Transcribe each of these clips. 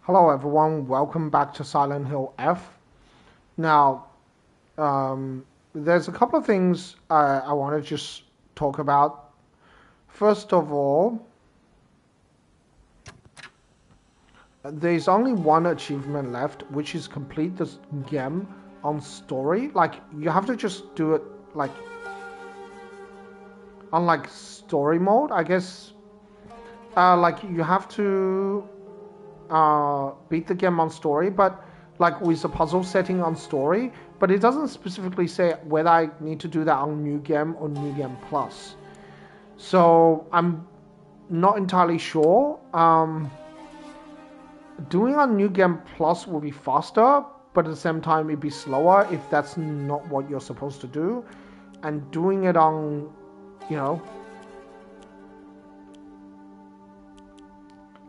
Hello everyone, welcome back to Silent Hill F. Now, there's a couple of things I want to just talk about. First of all, there's only one achievement left, which is complete this game on story. Like, you have to just do it, like, on, like, story mode, I guess. Like, you have to beat the game on story, but like with the puzzle setting on story, but it doesn't specifically say whether I need to do that on New Game or New Game Plus. So I'm not entirely sure. Doing on New Game Plus will be faster, but at the same time it'd be slower if that's not what you're supposed to do. And doing it on, you know,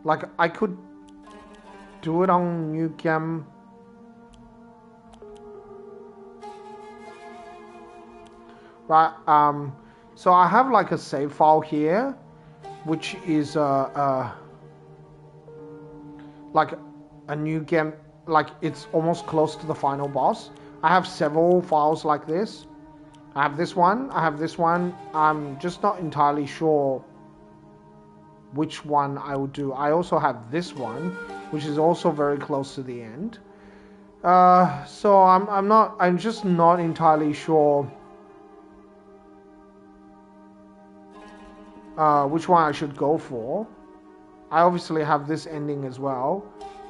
like I could do it on New Game. Right, so I have like a save file here, which is like a new game, like it's almost close to the final boss. I have several files like this. I have this one, I have this one. I'm just not entirely sure which one I will do. I also have this one, which is also very close to the end. So I'm just not entirely sure which one I should go for. I obviously have this ending as well,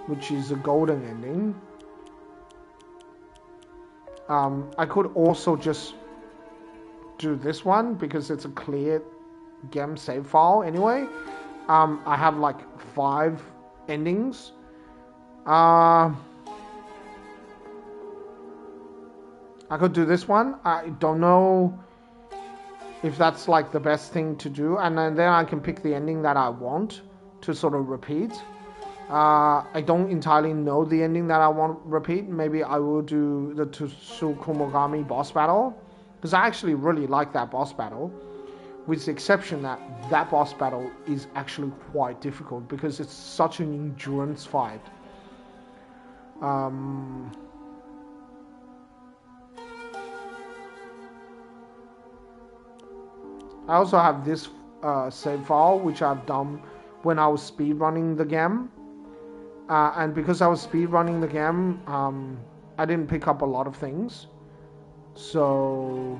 which is a golden ending. I could also just do this one because it's a clear game save file anyway. I have like 5 endings. I could do this one. I don't know if that's like the best thing to do, and then I can pick the ending that I want to sort of repeat. I don't entirely know the ending that I want to repeat. Maybe I will do the Tsukumogami boss battle, because I actually really like that boss battle, with the exception that that boss battle is actually quite difficult because it's such an endurance fight. I also have this save file, which I've done when I was speedrunning the game. And because I was speedrunning the game, I didn't pick up a lot of things. So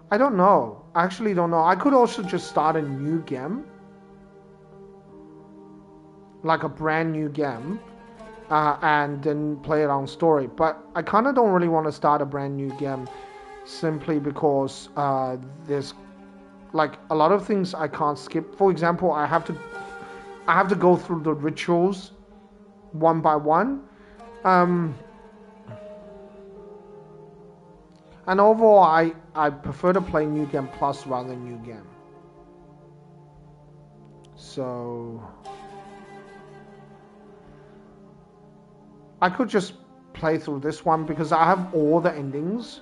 I don't know. I actually don't know. I could also just start a new game. Like a brand new game. And then play it on story. But I kind of don't really want to start a brand new game. Simply because there's like a lot of things I can't skip. For example, I have to go through the rituals one by one. And overall, I prefer to play New Game Plus rather than New Game. So I could just play through this one because I have all the endings.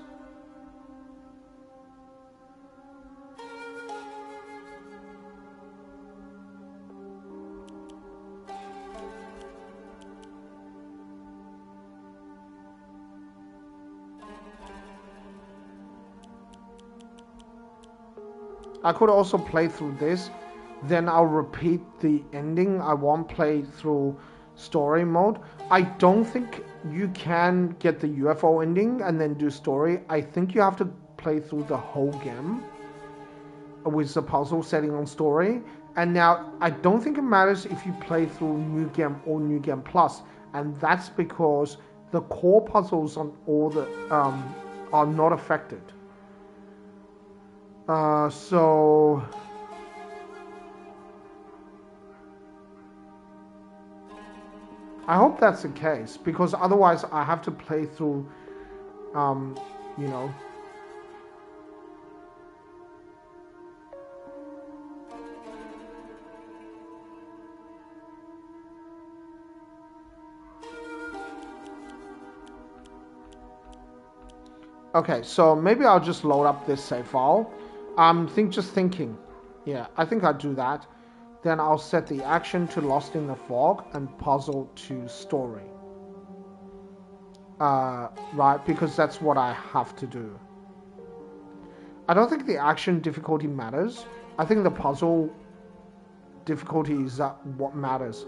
I could also play through this, then I'll repeat the ending. I won't play through story mode. I don't think you can get the UFO ending and then do story. I think you have to play through the whole game with the puzzle setting on story. And now, I don't think it matters if you play through New Game or New Game Plus, and that's because the core puzzles on all the are not affected. So I hope that's the case, because otherwise I have to play through, you know. Okay, so maybe I'll just load up this save file. Just thinking. Yeah, I think I'll do that. then I'll set the action to Lost in the Fog and puzzle to story. Right, because that's what I have to do. I don't think the action difficulty matters. I think the puzzle difficulty is what matters.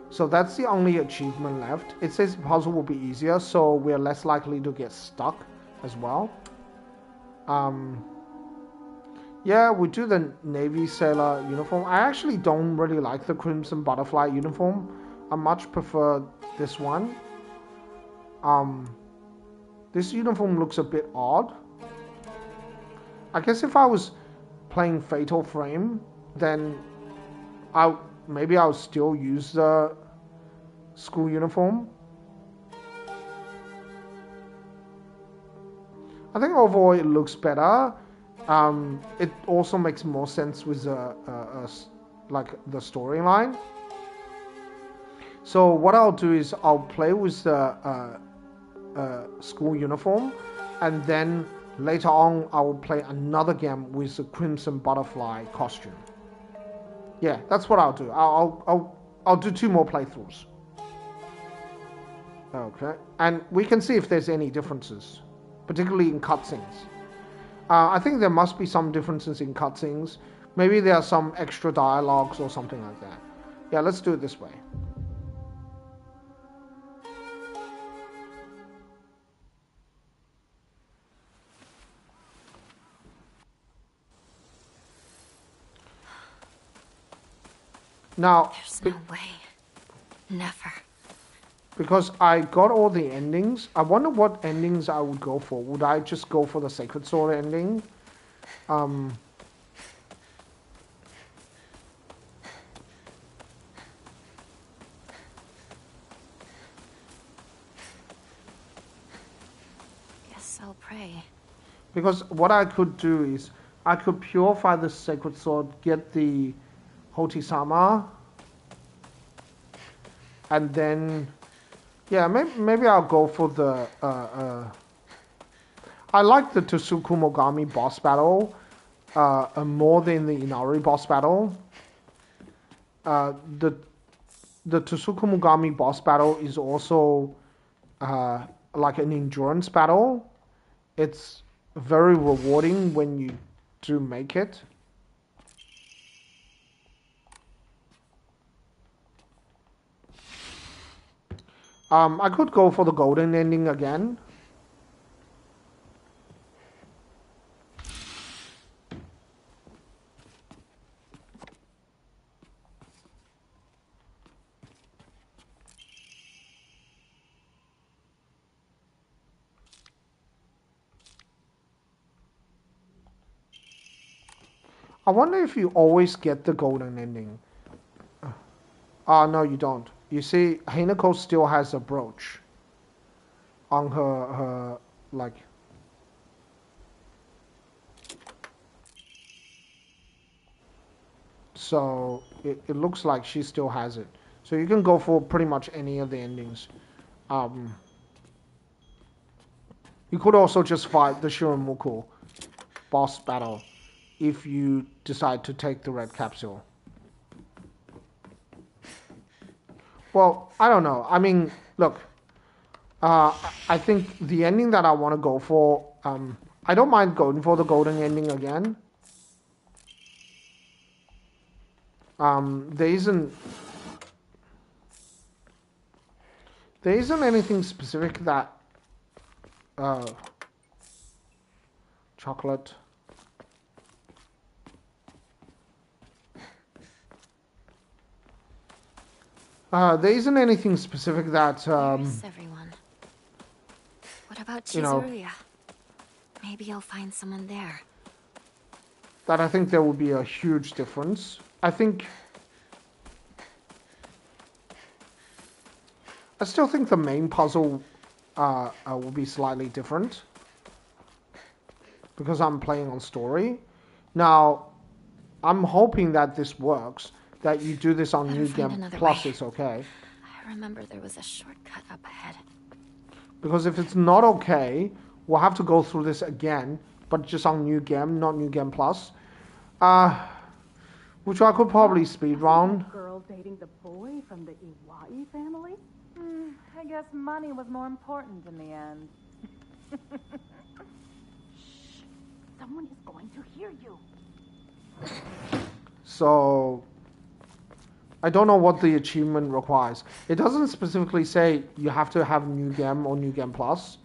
So that's the only achievement left. It says the puzzle will be easier, so we're less likely to get stuck as well. Yeah, we do the Navy Sailor uniform. I actually don't really like the Crimson Butterfly uniform. I much prefer this one. This uniform looks a bit odd. I guess if I was playing Fatal Frame, then maybe I'll still use the school uniform. I think overall it looks better. It also makes more sense with like the storyline. So what I'll do is I'll play with the school uniform, and then later on I will play another game with the Crimson Butterfly costume. Yeah, that's what I'll do. I'll do 2 more playthroughs. Okay, and we can see if there's any differences, particularly in cutscenes. I think there must be some differences in cutscenes. Maybe there are some extra dialogues or something like that. Yeah, let's do it this way. Now, there's no way. Never. Because I got all the endings. I wonder what endings I would go for. Would I just go for the Sacred Sword ending? Guess I'll pray. Because what I could do is I could purify the Sacred Sword, get the Hotisama, and then yeah, maybe I'll go for the I like the Tsukumogami boss battle more than the Inari boss battle. The Tsukumogami boss battle is also like an endurance battle. It's very rewarding when you do make it. I could go for the golden ending again. I wonder if you always get the golden ending. No, you don't. You see, Hinako still has a brooch on her like. So it looks like she still has it. So you can go for pretty much any of the endings. You could also just fight the Shiramuku boss battle if you decide to take the red capsule. Well, I don't know. I mean, look, I think the ending that I want to go for, I don't mind going for the golden ending again. There isn't anything specific that chocolate. There isn't anything specific that Here's everyone. What about Chizuruya? Maybe I'll find someone there. That I think there will be a huge difference. I still think the main puzzle will be slightly different because I'm playing on story. Now, I'm hoping that this works. That you do this on New Game Plus, it's okay. I remember there was a shortcut up ahead. Because if it's not okay, we'll have to go through this again, but just on New Game, not New Game Plus. which I could probably speed run. Girl dating the boy from the Iwai family? I guess money was more important in the end. Shh. Someone is going to hear you. So I don't know what the achievement requires. It doesn't specifically say you have to have New Game or New Game Plus.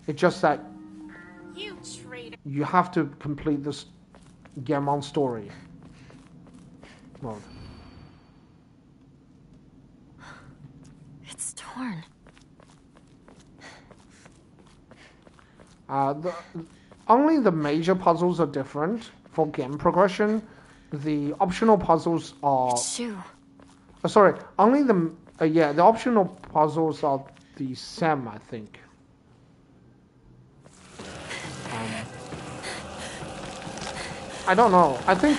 It's just that you have to complete this Gammon story mode. It's torn. Only the major puzzles are different for game progression. The optional puzzles are... Shu. Sorry, only the optional puzzles are the same, I think. I don't know. I think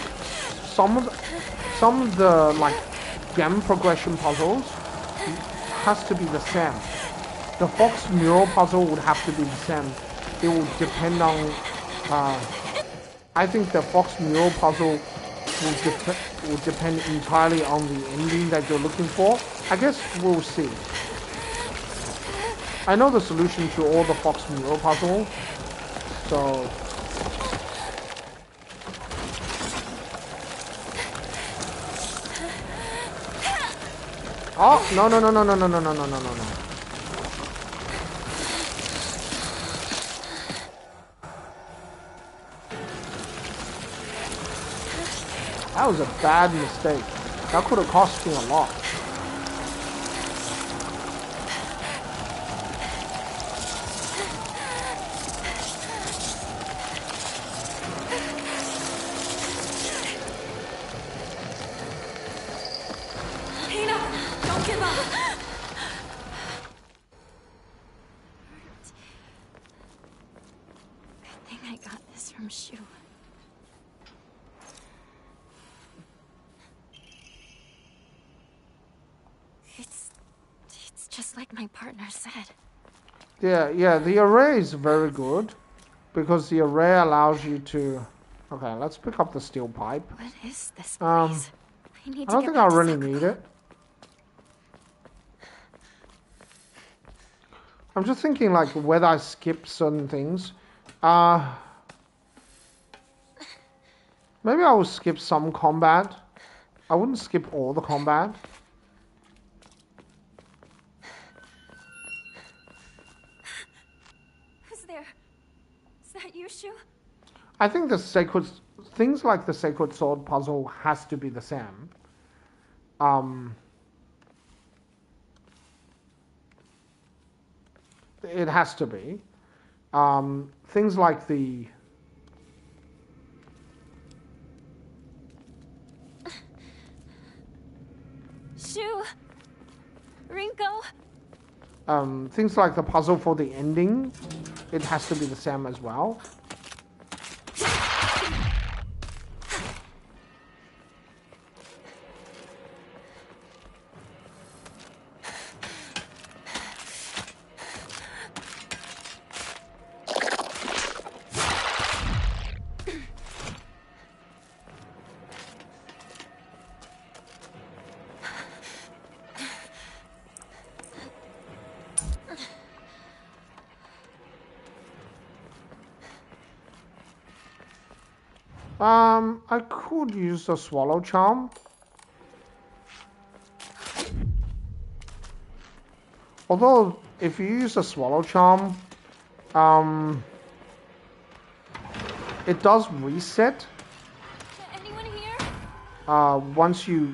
some of the like game progression puzzles has to be the same. The Fox mural puzzle would have to be the same. It would depend on. I think the Fox mural puzzle will depend entirely on the ending that you're looking for. I guess we'll see. I know the solution to all the Fox mural puzzle, so. Oh, no. That was a bad mistake. That could have cost me a lot. Shu. It's just like my partner said. Yeah, the array is very good because the array allows you to. Okay, let's pick up the steel pipe. What is this place? I don't think I really need it. I'm just thinking like whether I skip certain things. Maybe I will skip some combat. I wouldn't skip all the combat. Who's there? Is that you, Shu? I think the things like the Sacred Sword puzzle has to be the same. It has to be. Things like the... Shu! Rinko! Things like the puzzle for the ending, it has to be the same as well. I could use the Swallow Charm. Although, if you use the Swallow Charm, it does reset. Anyone here? Once you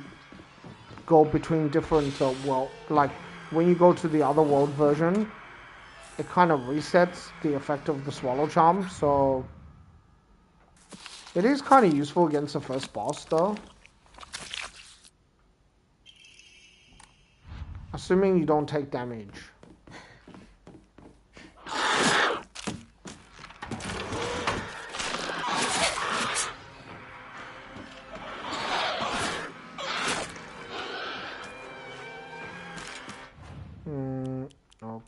go between different world, like when you go to the other world version, it kind of resets the effect of the Swallow Charm, so it is kind of useful against the first boss, though. Assuming you don't take damage. Okay.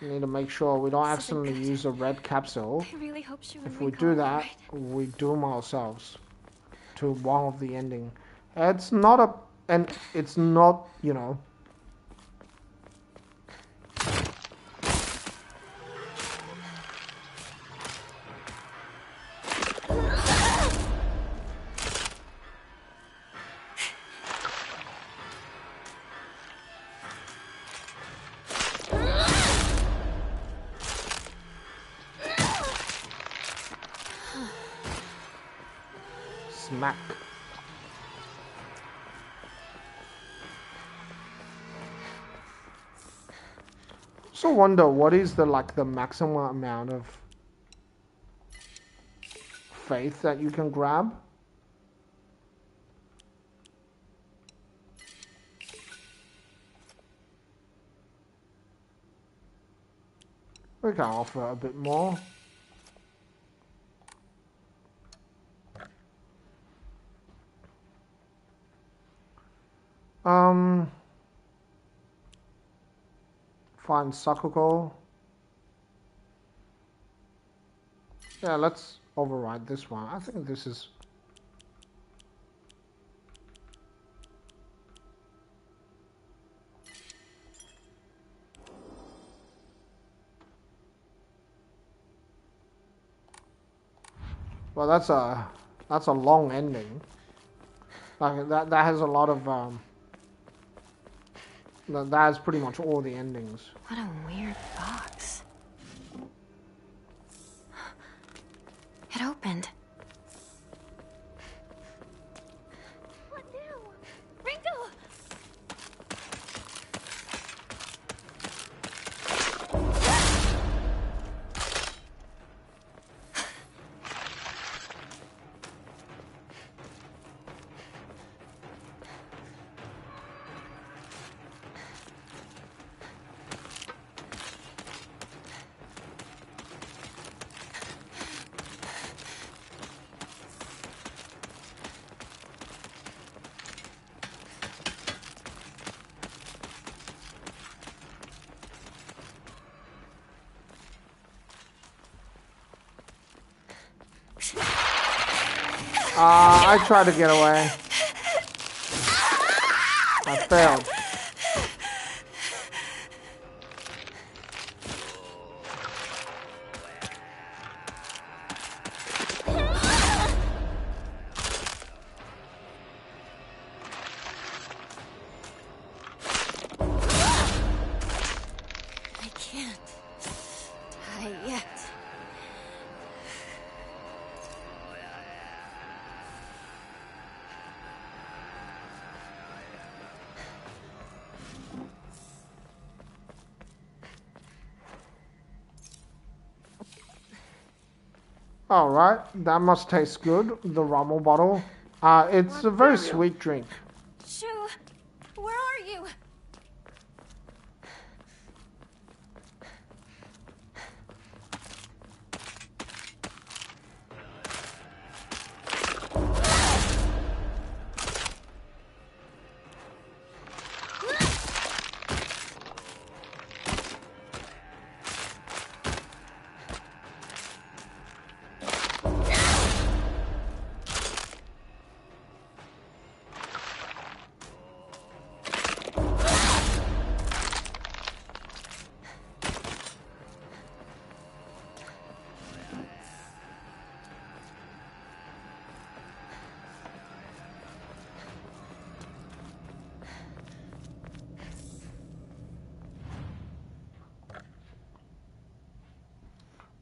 So we need to make sure we don't This isn't accidentally good. use a red capsule. I really hope she If will we do recall, that, right? we doom ourselves to one of the ending. It's not a, and it's not, you know. Smack. So wonder what is the the maximum amount of faith that you can grab? We can offer a bit more. Find Sakuko. Yeah, let's override this one. I think this is... Well, that's a long ending. Like that has a lot of that has pretty much all the endings. What a weird box. It opened. What now? Ringo! I tried to get away. I failed. I can't die yet. Alright, that must taste good, the Rommel bottle. It's a very sweet drink. Shu, where are you?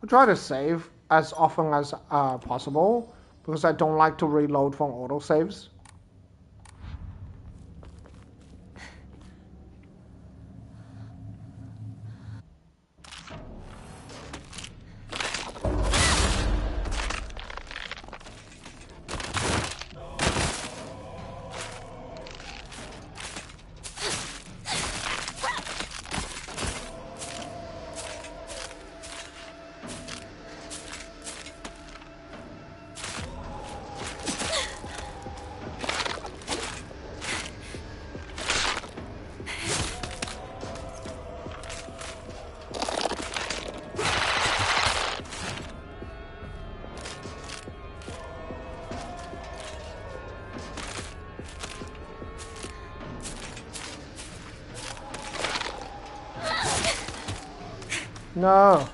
I try to save as often as possible because I don't like to reload from autosaves. No.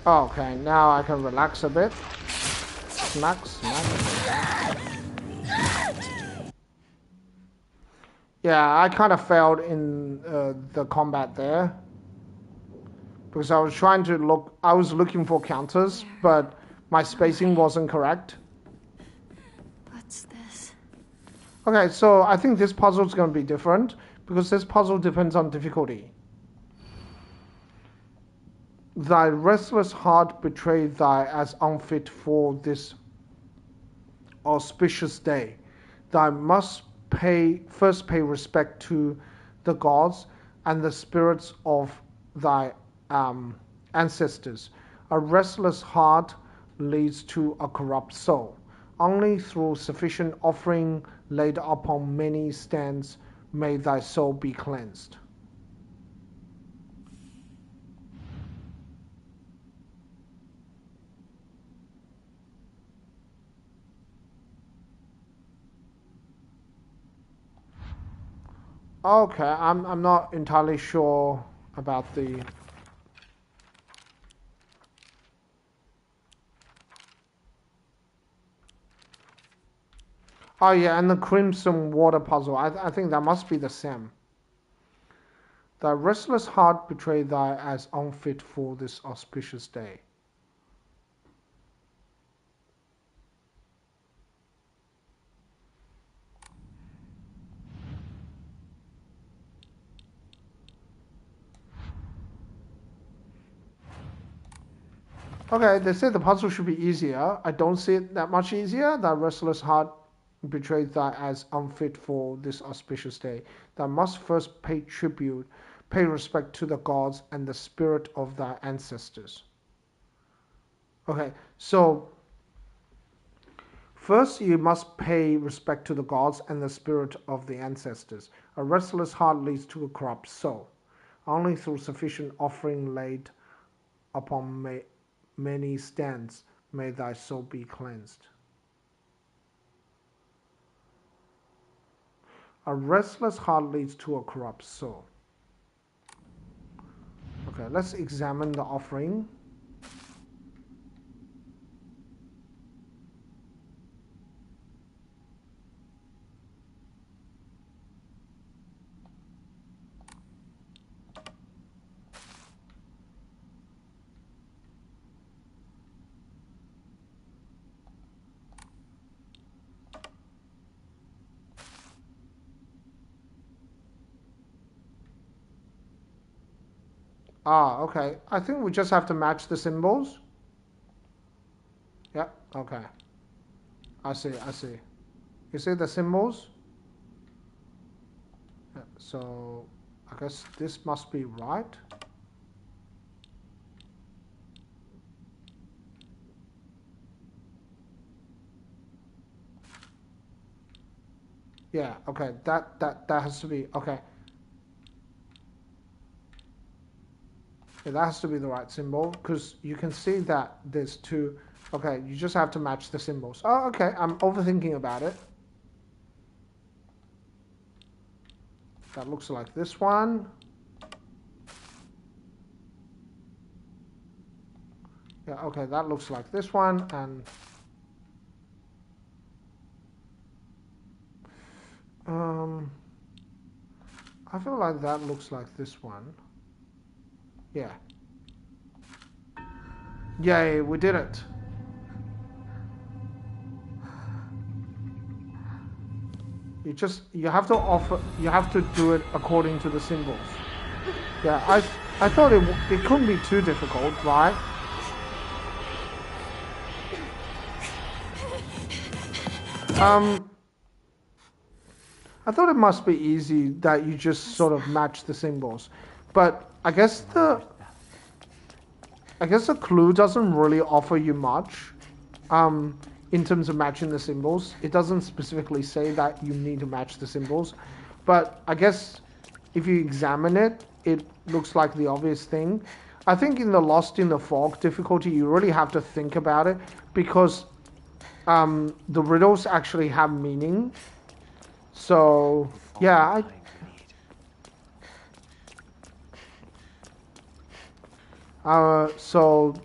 Okay, now I can relax a bit. Smack, smack. Yeah, I kind of failed in the combat there. Because I was trying to look, I was looking for counters, but my spacing wasn't correct. What's this? Okay, so I think this puzzle is going to be different, because this puzzle depends on difficulty. Thy restless heart betrayed thy as unfit for this auspicious day. Thou must first pay respect to the gods and the spirits of thy ancestors. A restless heart leads to a corrupt soul. Only through sufficient offering laid upon many stands may thy soul be cleansed. Okay, I'm not entirely sure about the... Oh yeah, and the Crimson Water puzzle. I think that must be the same. Thy restless heart betrayed thy as unfit for this auspicious day. Okay, they say the puzzle should be easier. I don't see it that much easier. Thy restless heart betrayed thy as unfit for this auspicious day. Thou must first pay tribute, pay respect to the gods and the spirit of thy ancestors. Okay, so first you must pay respect to the gods and the spirit of the ancestors. A restless heart leads to a corrupt soul. Only through sufficient offering laid upon many stands may thy soul be cleansed. A restless heart leads to a corrupt soul. Okay, let's examine the offering. Ah, okay. I think we just have to match the symbols. Yeah, okay. I see. You see the symbols? Yeah, so, I guess this must be right. Yeah, okay. That has to be, okay. Yeah, that has to be the right symbol, because you can see that there's two. Okay, you just have to match the symbols. Oh, okay, I'm overthinking about it. That looks like this one. Yeah, okay, that looks like this one, and I feel like that looks like this one. Yeah. Yay, we did it. You have to do it according to the symbols. Yeah, I thought it couldn't be too difficult, right? I thought it must be easy that you just sort of match the symbols. But I guess the clue doesn't really offer you much. in terms of matching the symbols. It doesn't specifically say that you need to match the symbols, but I guess if you examine it, it looks like the obvious thing. I think in the Lost in the Fog difficulty, you really have to think about it, because the riddles actually have meaning. So yeah, so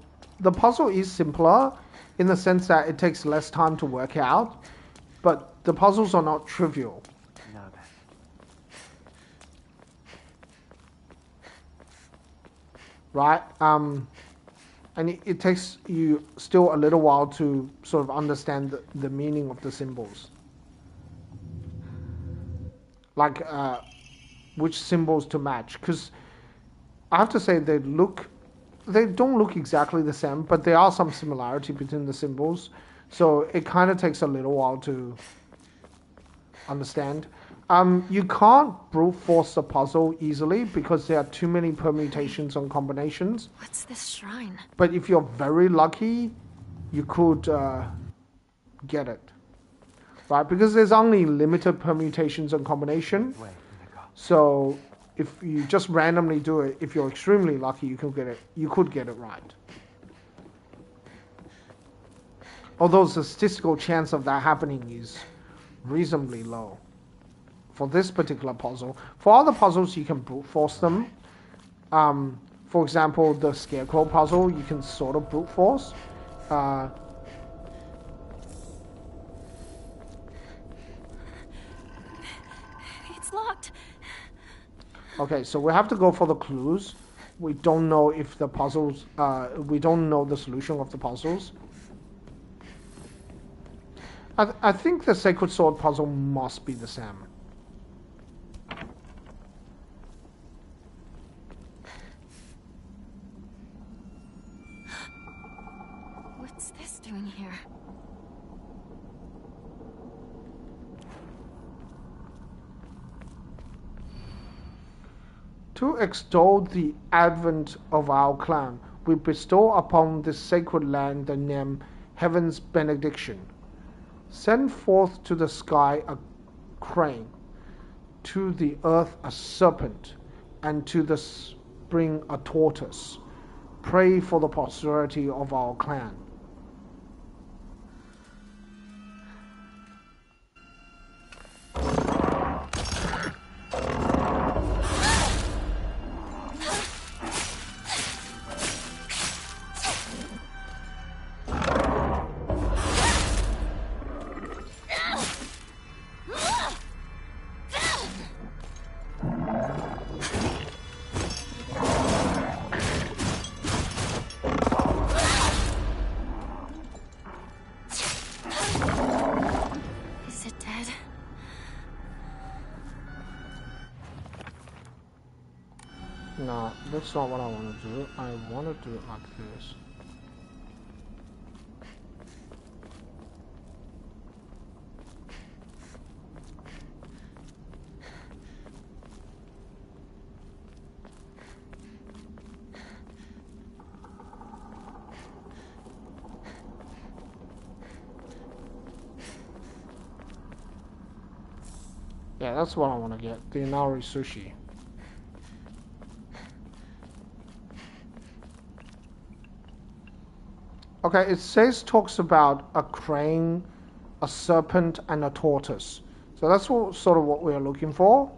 the puzzle is simpler in the sense that it takes less time to work out, but the puzzles are not trivial. Right? And it takes you still a little while to sort of understand the meaning of the symbols. Like which symbols to match. Because I have to say they don't look exactly the same, but there are some similarity between the symbols. So it kind of takes a little while to understand. You can't brute force the puzzle easily because there are too many permutations and combinations. What's this shrine? But if you're very lucky, you could get it. Right? Because there's only limited permutations and combination. So if you just randomly do it, if you're extremely lucky, you could get it right. Although the statistical chance of that happening is reasonably low. For this particular puzzle. For other puzzles, you can brute force them. For example, the Scarecrow puzzle, you can sort of brute force. It's locked. Okay, so we have to go for the clues. We don't know if the puzzles, we don't know the solution of the puzzles. I think the Sacred Sword puzzle must be the same. What's this doing here? To extol the advent of our clan, we bestow upon this sacred land the name Heaven's Benediction. Send forth to the sky a crane, to the earth a serpent, and to the spring a tortoise. Pray for the posterity of our clan. No, that's not what I want to do. I want to do it like this. Yeah, that's what I want to get. The Inari Sushi. Okay, it talks about a crane, a serpent, and a tortoise. So that's sort of what we're looking for.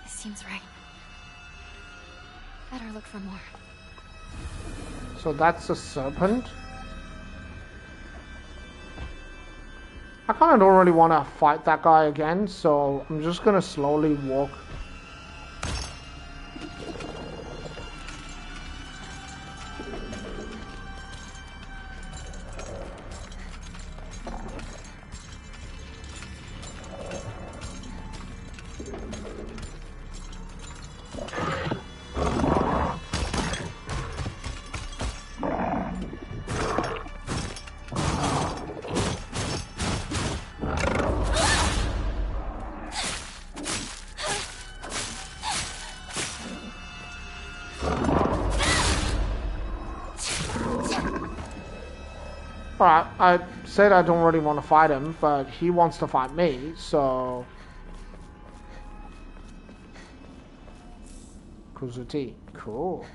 Seems right. Better look for more. So that's a serpent. I kind of don't really want to fight that guy again, so I'm just gonna slowly walk. Alright, I said I don't really want to fight him, but he wants to fight me, so... Kuzuti, cool.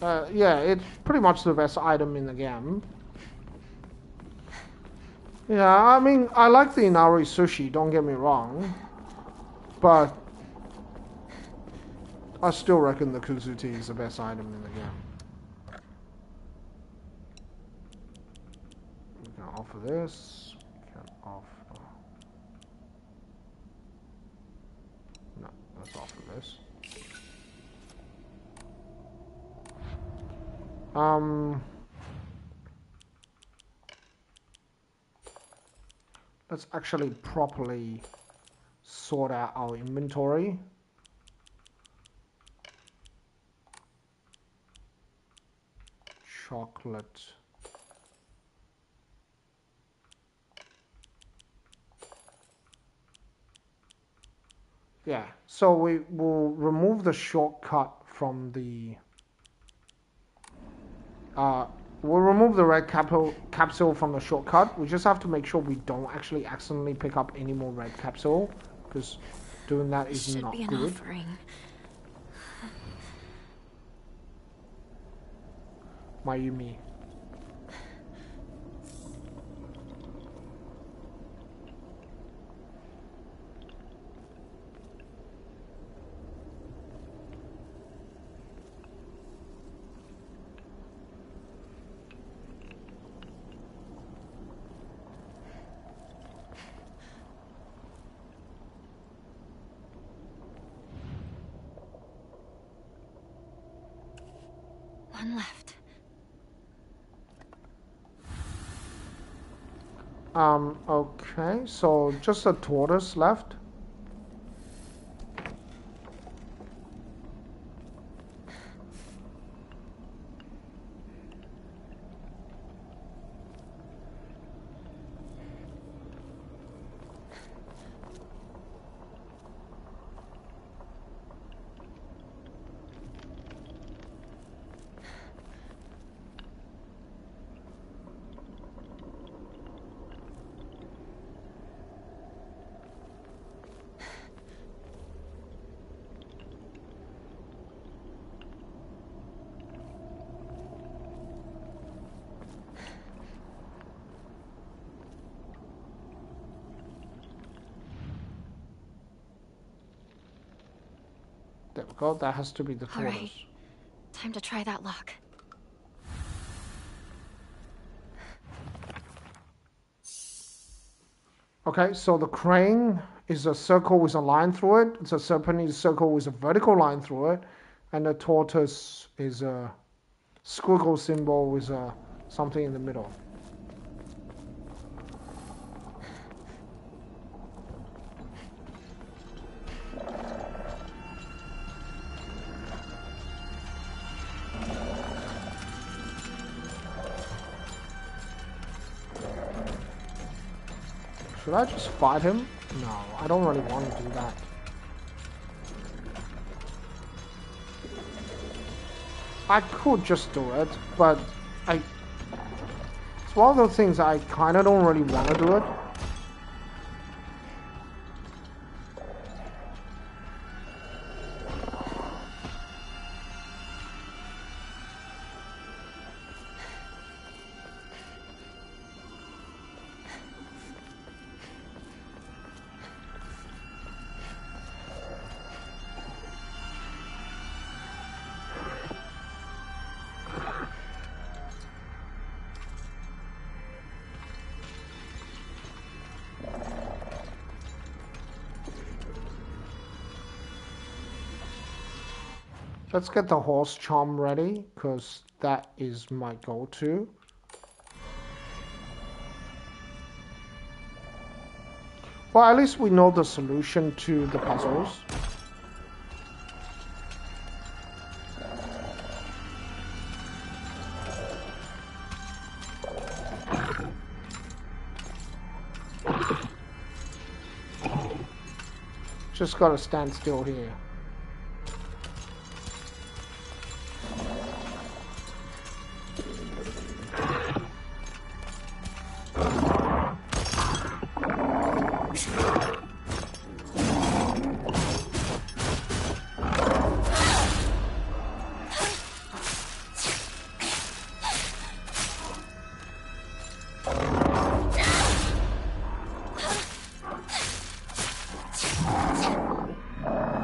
Yeah, it's pretty much the best item in the game. Yeah, I mean, I like the Inari sushi, don't get me wrong. But... I still reckon the Kuzuti is the best item in the game. Offer this. Can offer. No, let's offer this. Let's actually properly sort out our inventory. Chocolate. Yeah, so we will remove the shortcut from the... we'll remove the red capsule from the shortcut. We just have to make sure we don't actually accidentally pick up any more red capsule, because doing that is not good. Mayumi. One left. Okay, so just a tortoise left. There we go, that has to be the tortoise. Right. Time to try that lock. Okay, so the crane is a circle with a line through it. It's a serpentine circle with a vertical line through it. And the tortoise is a squiggle symbol with something in the middle. Should I just fight him? No, I don't really want to do that. I could just do it, but it's one of those things I kind of don't really want to do it. Let's get the horse charm ready, because that is my go-to. Well, at least we know the solution to the puzzles. Just gotta stand still here.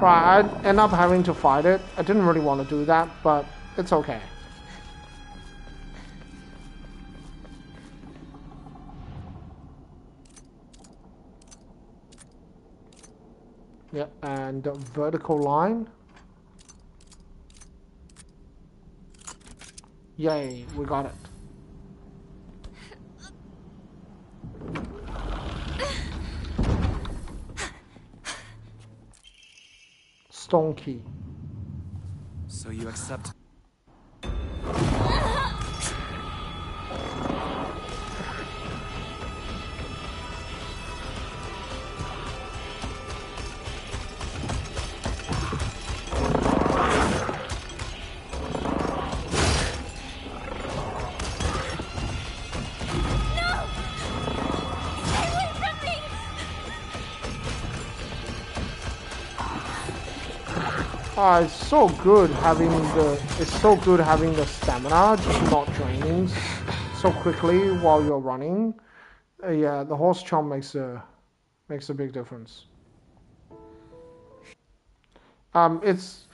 Right, I end up having to fight it. I didn't really want to do that, but it's okay. Yeah, and the vertical line. Yay, we got it. Stone key. So you accept? It's so good having the stamina just not draining so quickly while you're running. Yeah, the horse charm makes a big difference. It's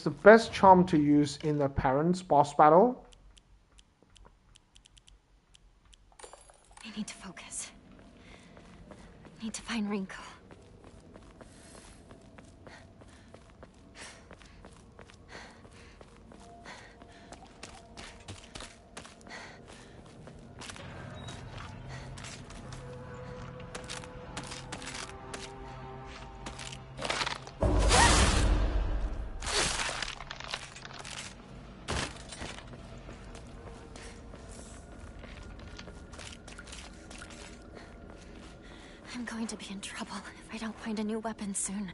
the best charm to use in the parents boss battle. I need to focus. I need to find Rinko. I'm going to be in trouble if I don't find a new weapon soon.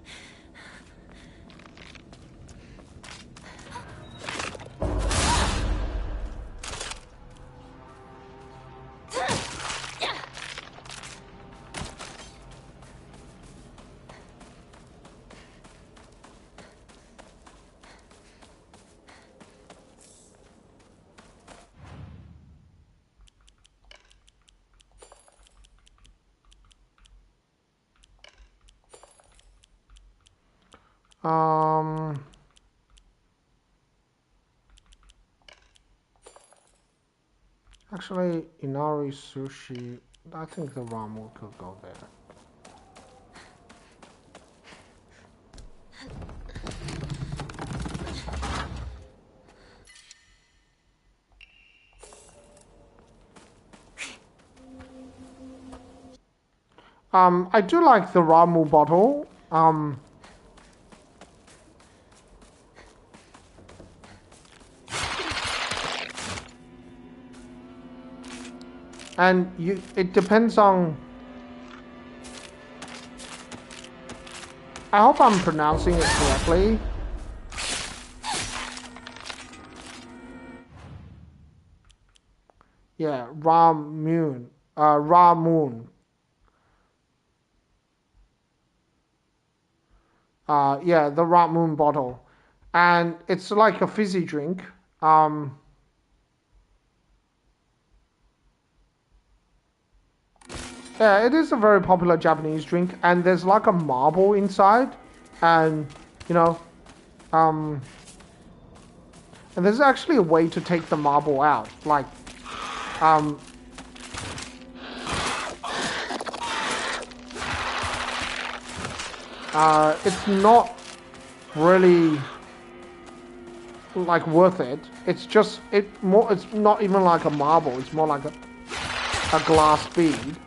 Actually, Inari Sushi, I think the ramen could go there. I do like the ramu bottle. And it depends on. I hope I'm pronouncing it correctly. Yeah, Ramoon. Ramoon. Yeah, the Ramoon bottle. And it's like a fizzy drink. Yeah, it is a very popular Japanese drink, and there's like a marble inside, and and there's actually a way to take the marble out, like, it's not really like worth it. It's just it's not even like a marble. It's more like a glass bead.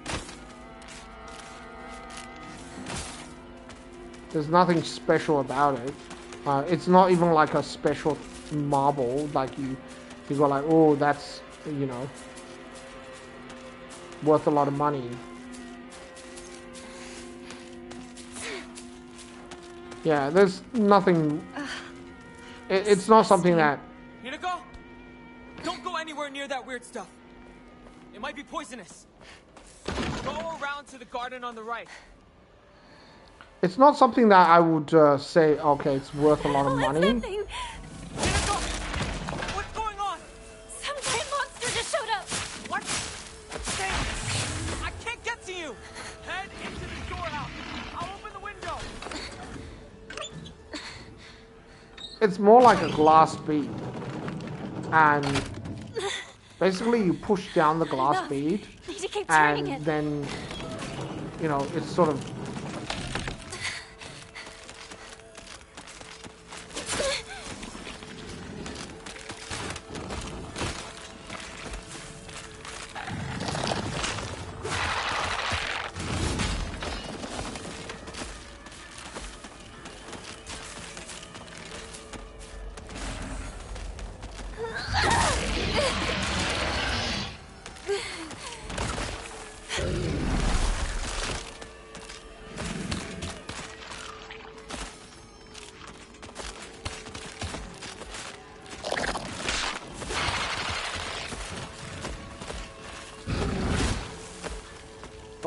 There's nothing special about it. It's not even like a special marble. Like you go like, oh, that's, you know, worth a lot of money. Yeah, there's nothing. It's not something that. Hinako, don't go anywhere near that weird stuff. It might be poisonous. Go around to the garden on the right. It's not something that I would say, okay, it's worth a lot of money. Hinako, what's going on? Some giant monster just showed up. What? Stay. I can't get to you. Head into the storehouse. I'll open the window. It's more like a glass bead. And basically you push down the glass bead. Need to keep turning And it. then, you know, it's sort of.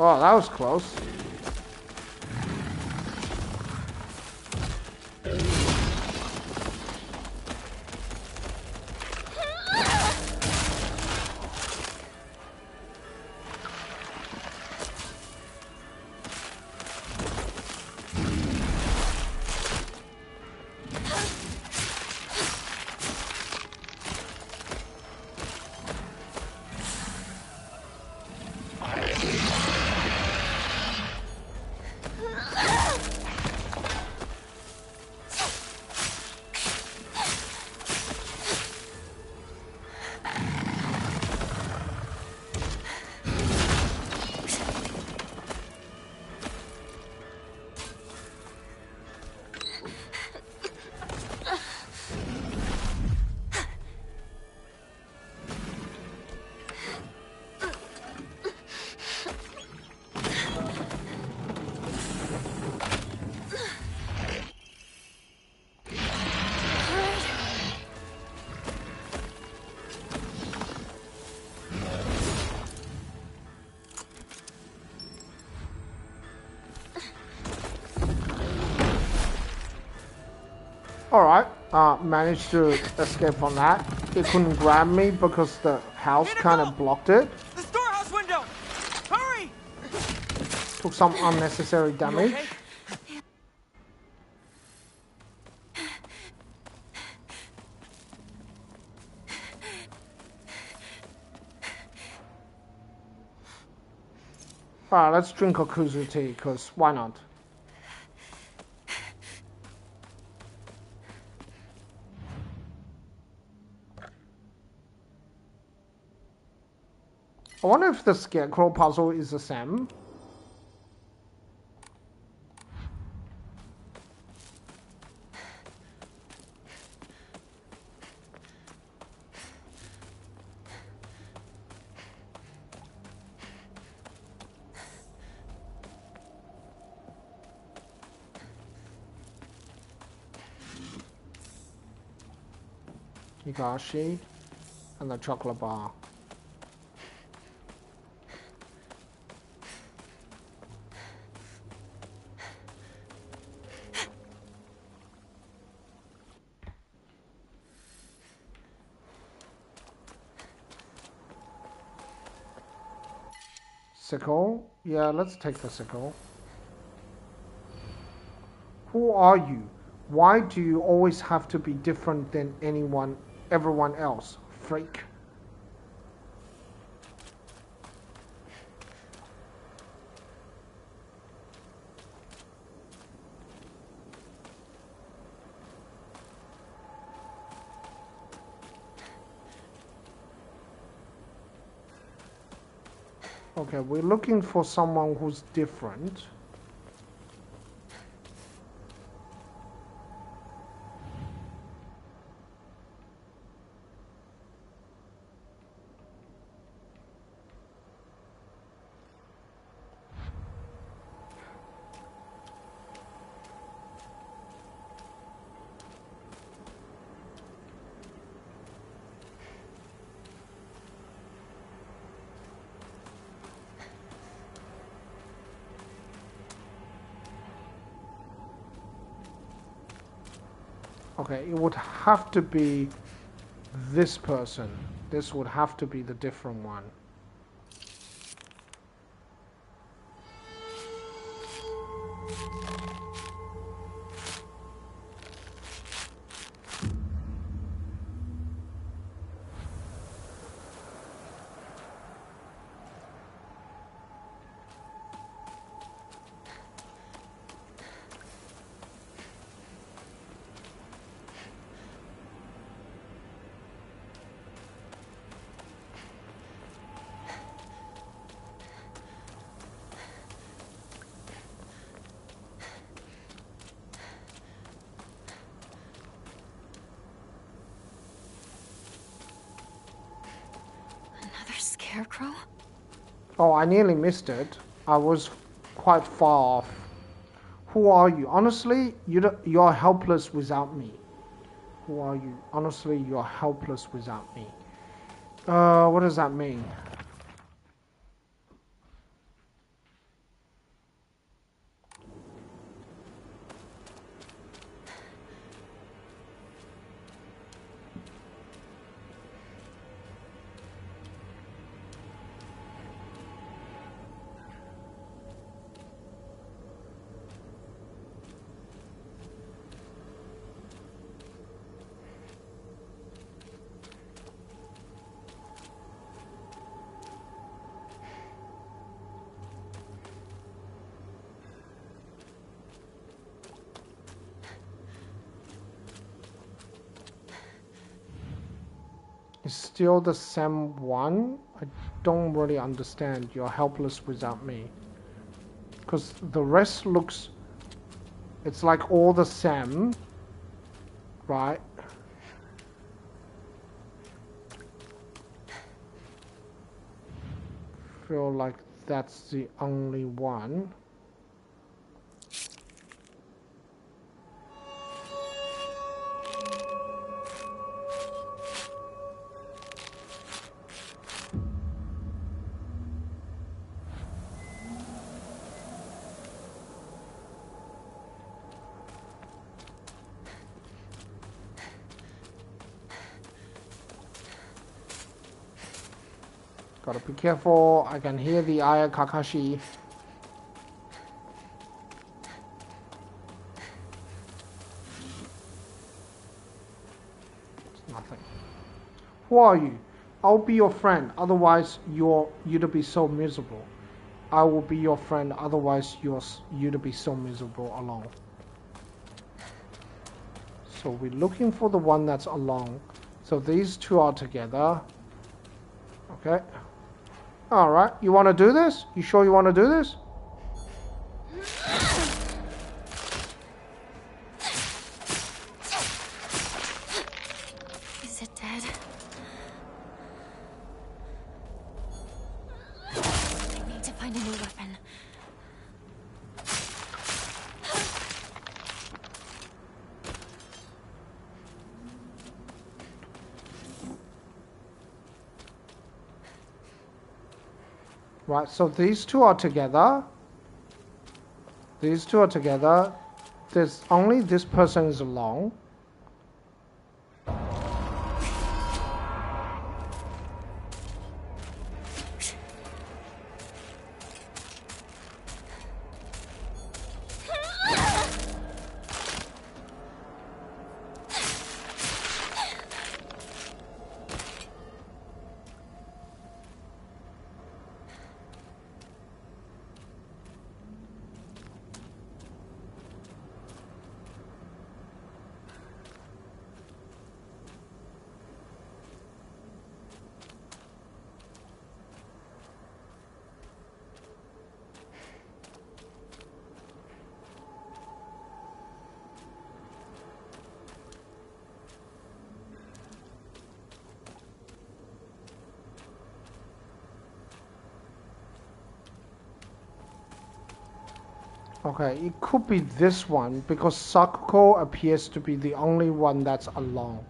Oh, that was close. Alright, managed to escape from that. It couldn't grab me because the house kind of blocked it. The storehouse window! Hurry! Took some unnecessary damage. Okay? Alright, let's drink Okuzu tea, because why not? I wonder if the scarecrow puzzle is the same. Higashi and the chocolate bar. Sickle? Yeah, let's take the sickle. Who are you? Why do you always have to be different than everyone else? Freak. Okay, we're looking for someone who's different. Okay, it would have to be this person. This would have to be the different one. Scarecrow? Oh, I nearly missed it. I was quite far off. Who are you? Honestly, you're helpless without me. Who are you? Honestly, you're helpless without me. What does that mean? It's still the same one. I don't really understand. You're helpless without me. Because the rest looks... It's like all the same. Right? Feel like that's the only one. Gotta be careful. I can hear the Aya Kakashi. It's nothing. Who are you? I'll be your friend. Otherwise, you'd be so miserable. I will be your friend. Otherwise, you'd be so miserable alone. So we're looking for the one that's alone. So these two are together. Okay. Alright, you want to do this? You sure you want to do this? Is it dead? I need to find a new weapon. Right, so these two are together. These two are together. There's only this person is alone. Okay, it could be this one because Sakuko appears to be the only one that's alone.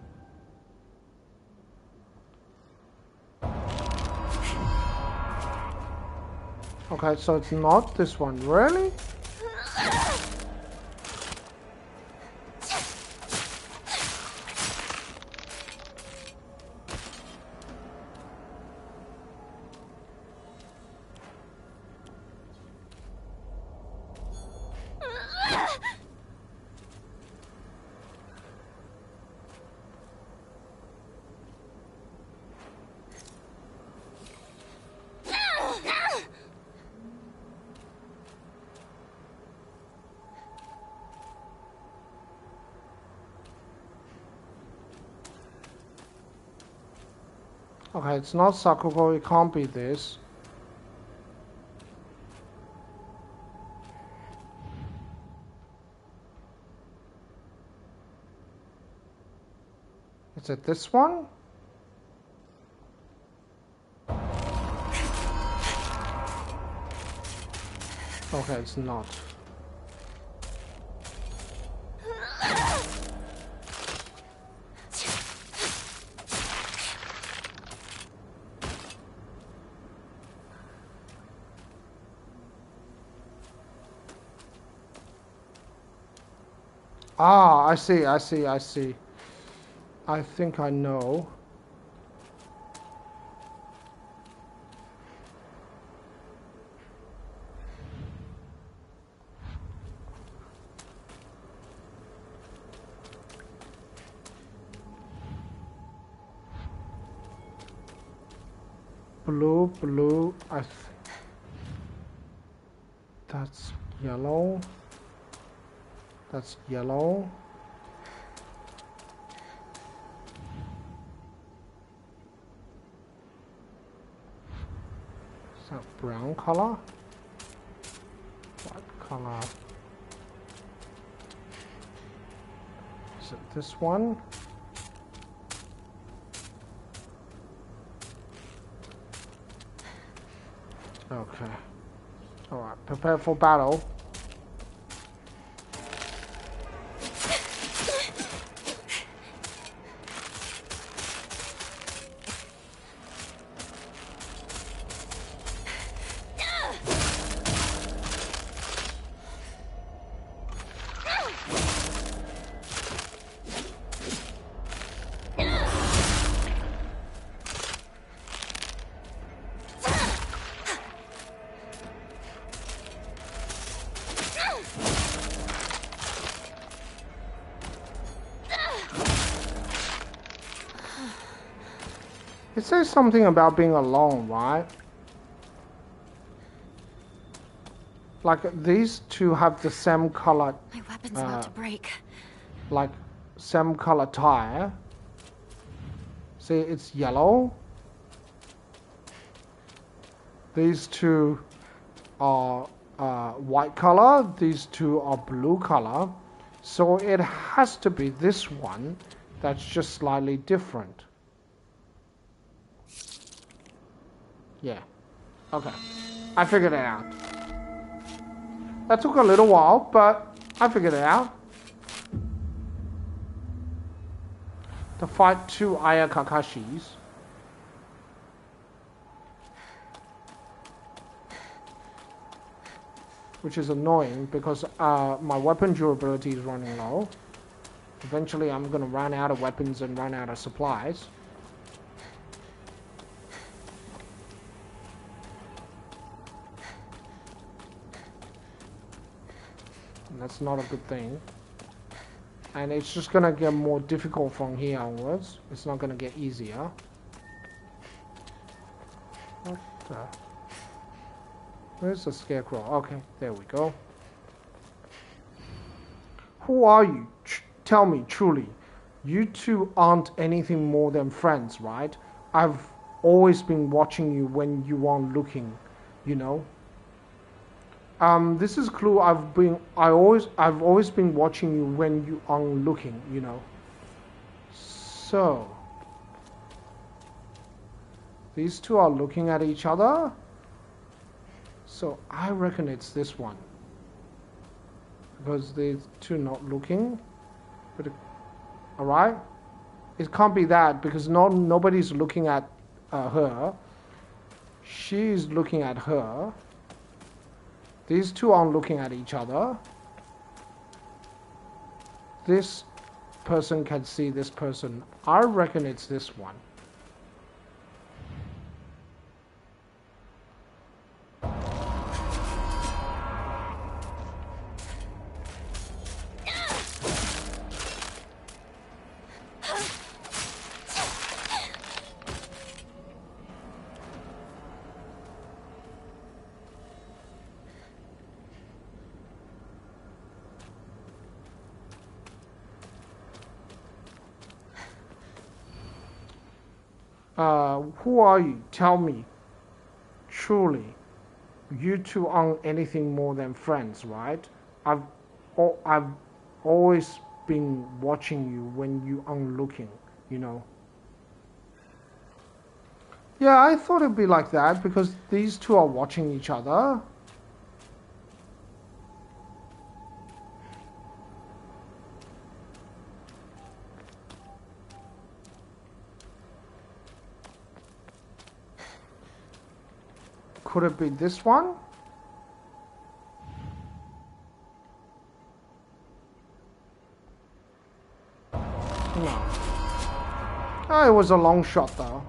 Okay, so it's not this one, really? Okay, it's not Sakuko, it can't be this. Is it this one? Okay, it's not. Ah, I see. I think I know. Blue, that's yellow. That's yellow. Is that brown color? White color. Is it this one? Okay. Alright, prepare for battle. It says something about being alone, right? Like these two have the same color. My weapon's about to break. Like same color tire. See, it's yellow. These two are white color. These two are blue color. So it has to be this one that's just slightly different. Yeah. Okay. I figured it out. That took a little while, but I figured it out. To fight two Aya Kakashis. Which is annoying because my weapon durability is running low. Eventually I'm gonna run out of weapons and run out of supplies. And that's not a good thing. And it's just gonna get more difficult from here onwards. It's not gonna get easier. What the? Where's the scarecrow? Okay, there we go. Who are you? Tell me truly. You two aren't anything more than friends, right? I've always been watching you when you aren't looking, you know? This is clue. I've always been watching you when you aren't looking, you know. So these two are looking at each other. So I reckon it's this one. because these two not looking. But all right, it can't be that because nobody's looking at her. She's looking at her. These two aren't looking at each other. This person can see this person. I reckon it's this one. Who are you? Tell me. Truly, you two aren't anything more than friends, right? I've always been watching you when you aren't looking, you know. Yeah, I thought it'd be like that because these two are watching each other. Could it be this one? No. Oh, it was a long shot though.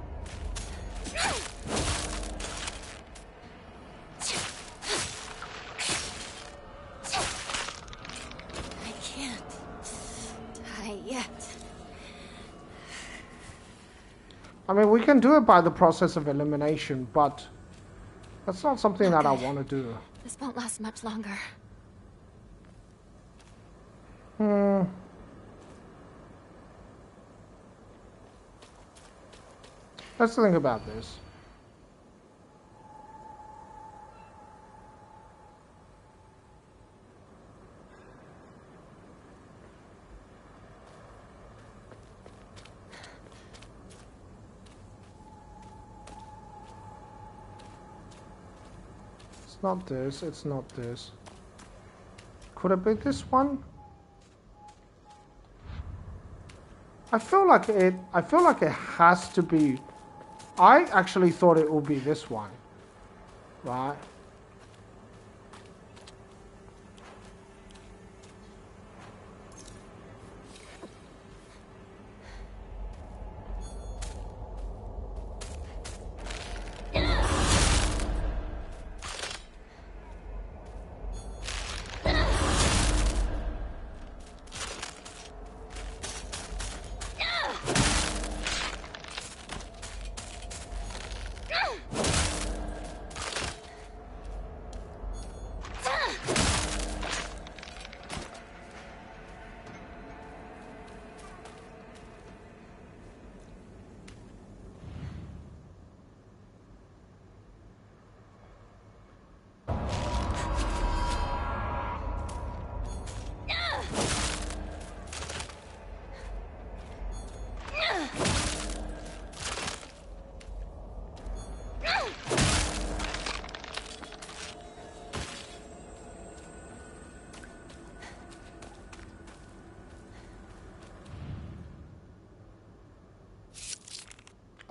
I can't die yet. I mean, we can do it by the process of elimination, but that's not something that I want to do. This won't last much longer. Let's think about this. It's not this, it's not this. Could it be this one? I feel like it has to be. I actually thought it would be this one. Right?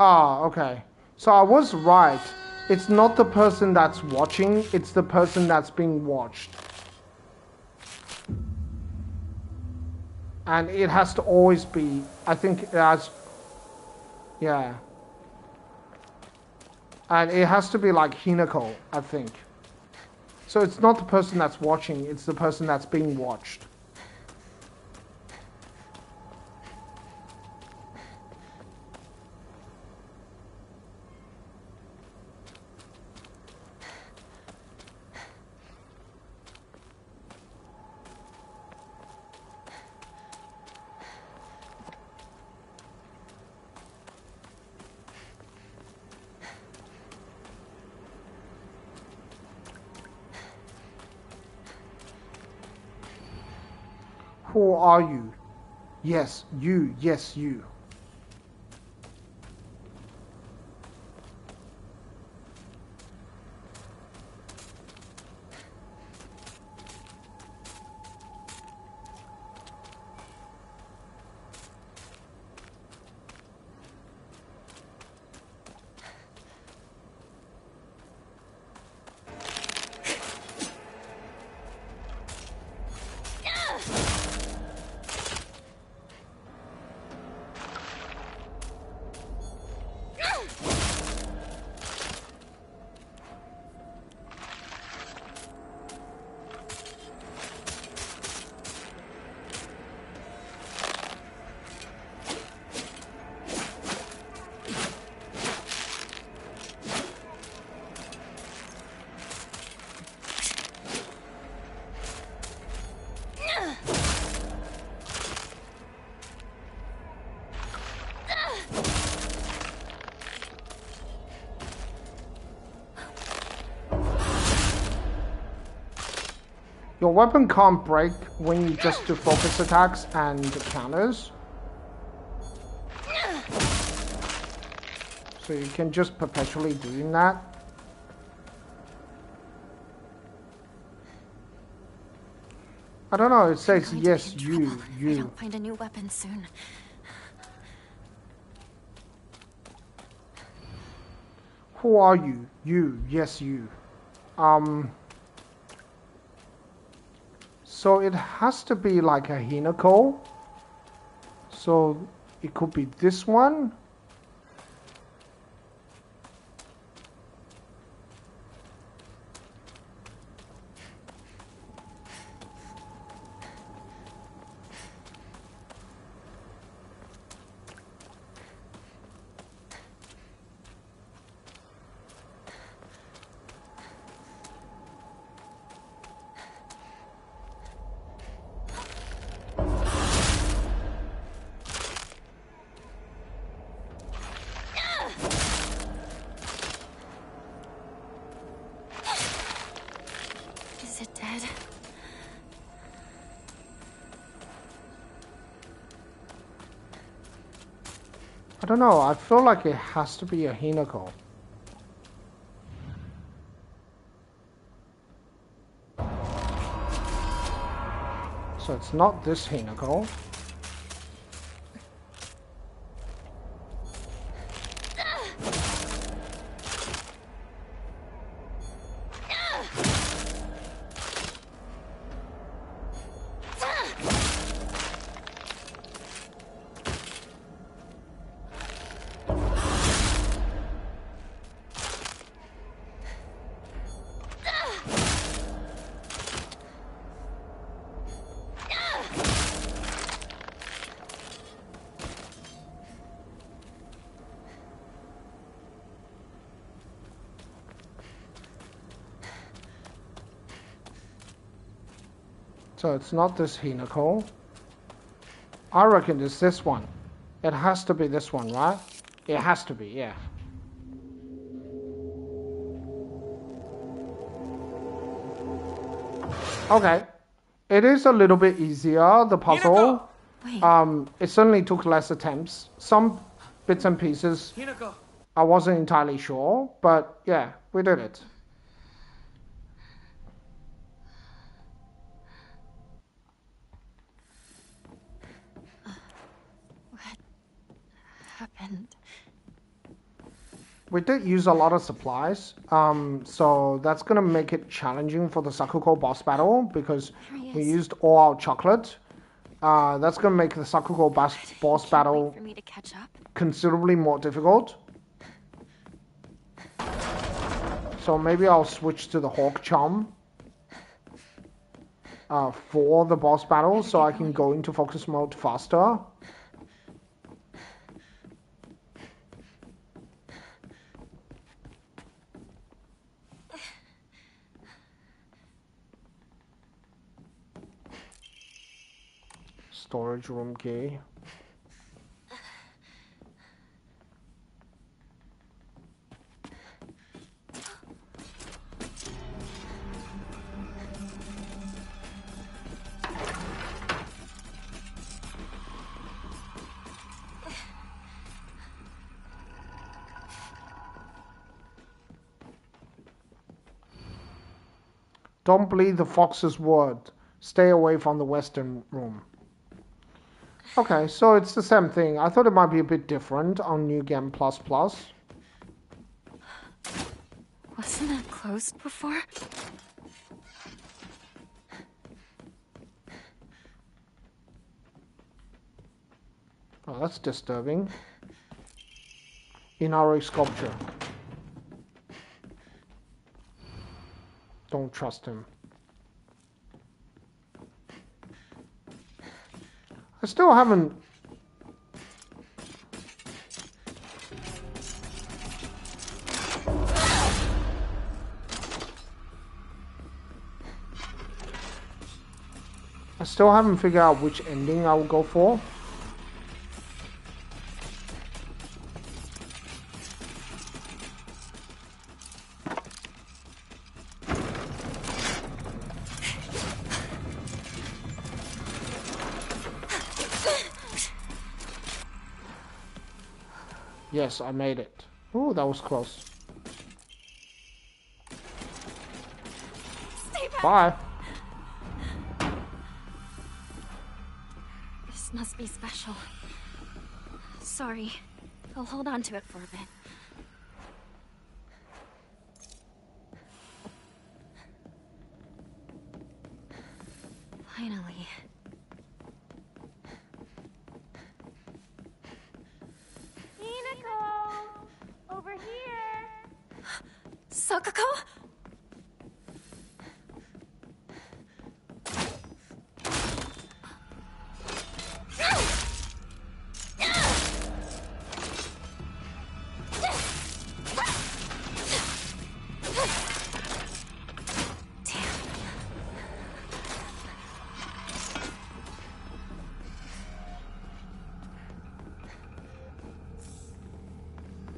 Ah, okay. So I was right. It's not the person that's watching, it's the person that's being watched. And it has to always be, I think it has, yeah. And it has to be like Hinako, I think. So it's not the person that's watching, it's the person that's being watched. Who are you? Yes, you. Yes, you. Your weapon can't break when you just do focus attacks and counters. So you can just perpetually doing that. I don't know, it says yes, you. I don't find a new weapon soon. Who are you? You, yes, you. So it has to be like a Hinako. So it could be this one. I don't know, I feel like it has to be a Hinako. So it's not this Hinako. So it's not this Hinako. I reckon it's this one. It has to be this one, right? It has to be, yeah. Okay. It is a little bit easier, the puzzle. It certainly took less attempts. Some bits and pieces I wasn't entirely sure, but yeah, we did it. We did use a lot of supplies, so that's gonna make it challenging for the Sakuko boss battle because we used all our chocolate. That's gonna make the Sakuko boss battle considerably more difficult. So maybe I'll switch to the Hawk Charm for the boss battle so I can go into focus mode faster. Storage room key. Don't believe the fox's word. Stay away from the western room. Okay, so it's the same thing. I thought it might be a bit different on New Game Plus Plus. Wasn't that closed before? Oh, that's disturbing. Inari sculpture. Don't trust him. I still haven't... figured out which ending I will go for. Yes, I made it. Ooh, that was close. Stay back. Bye. This must be special. Sorry. I'll hold on to it for a bit. Finally. Hinako! Over here! Sakako?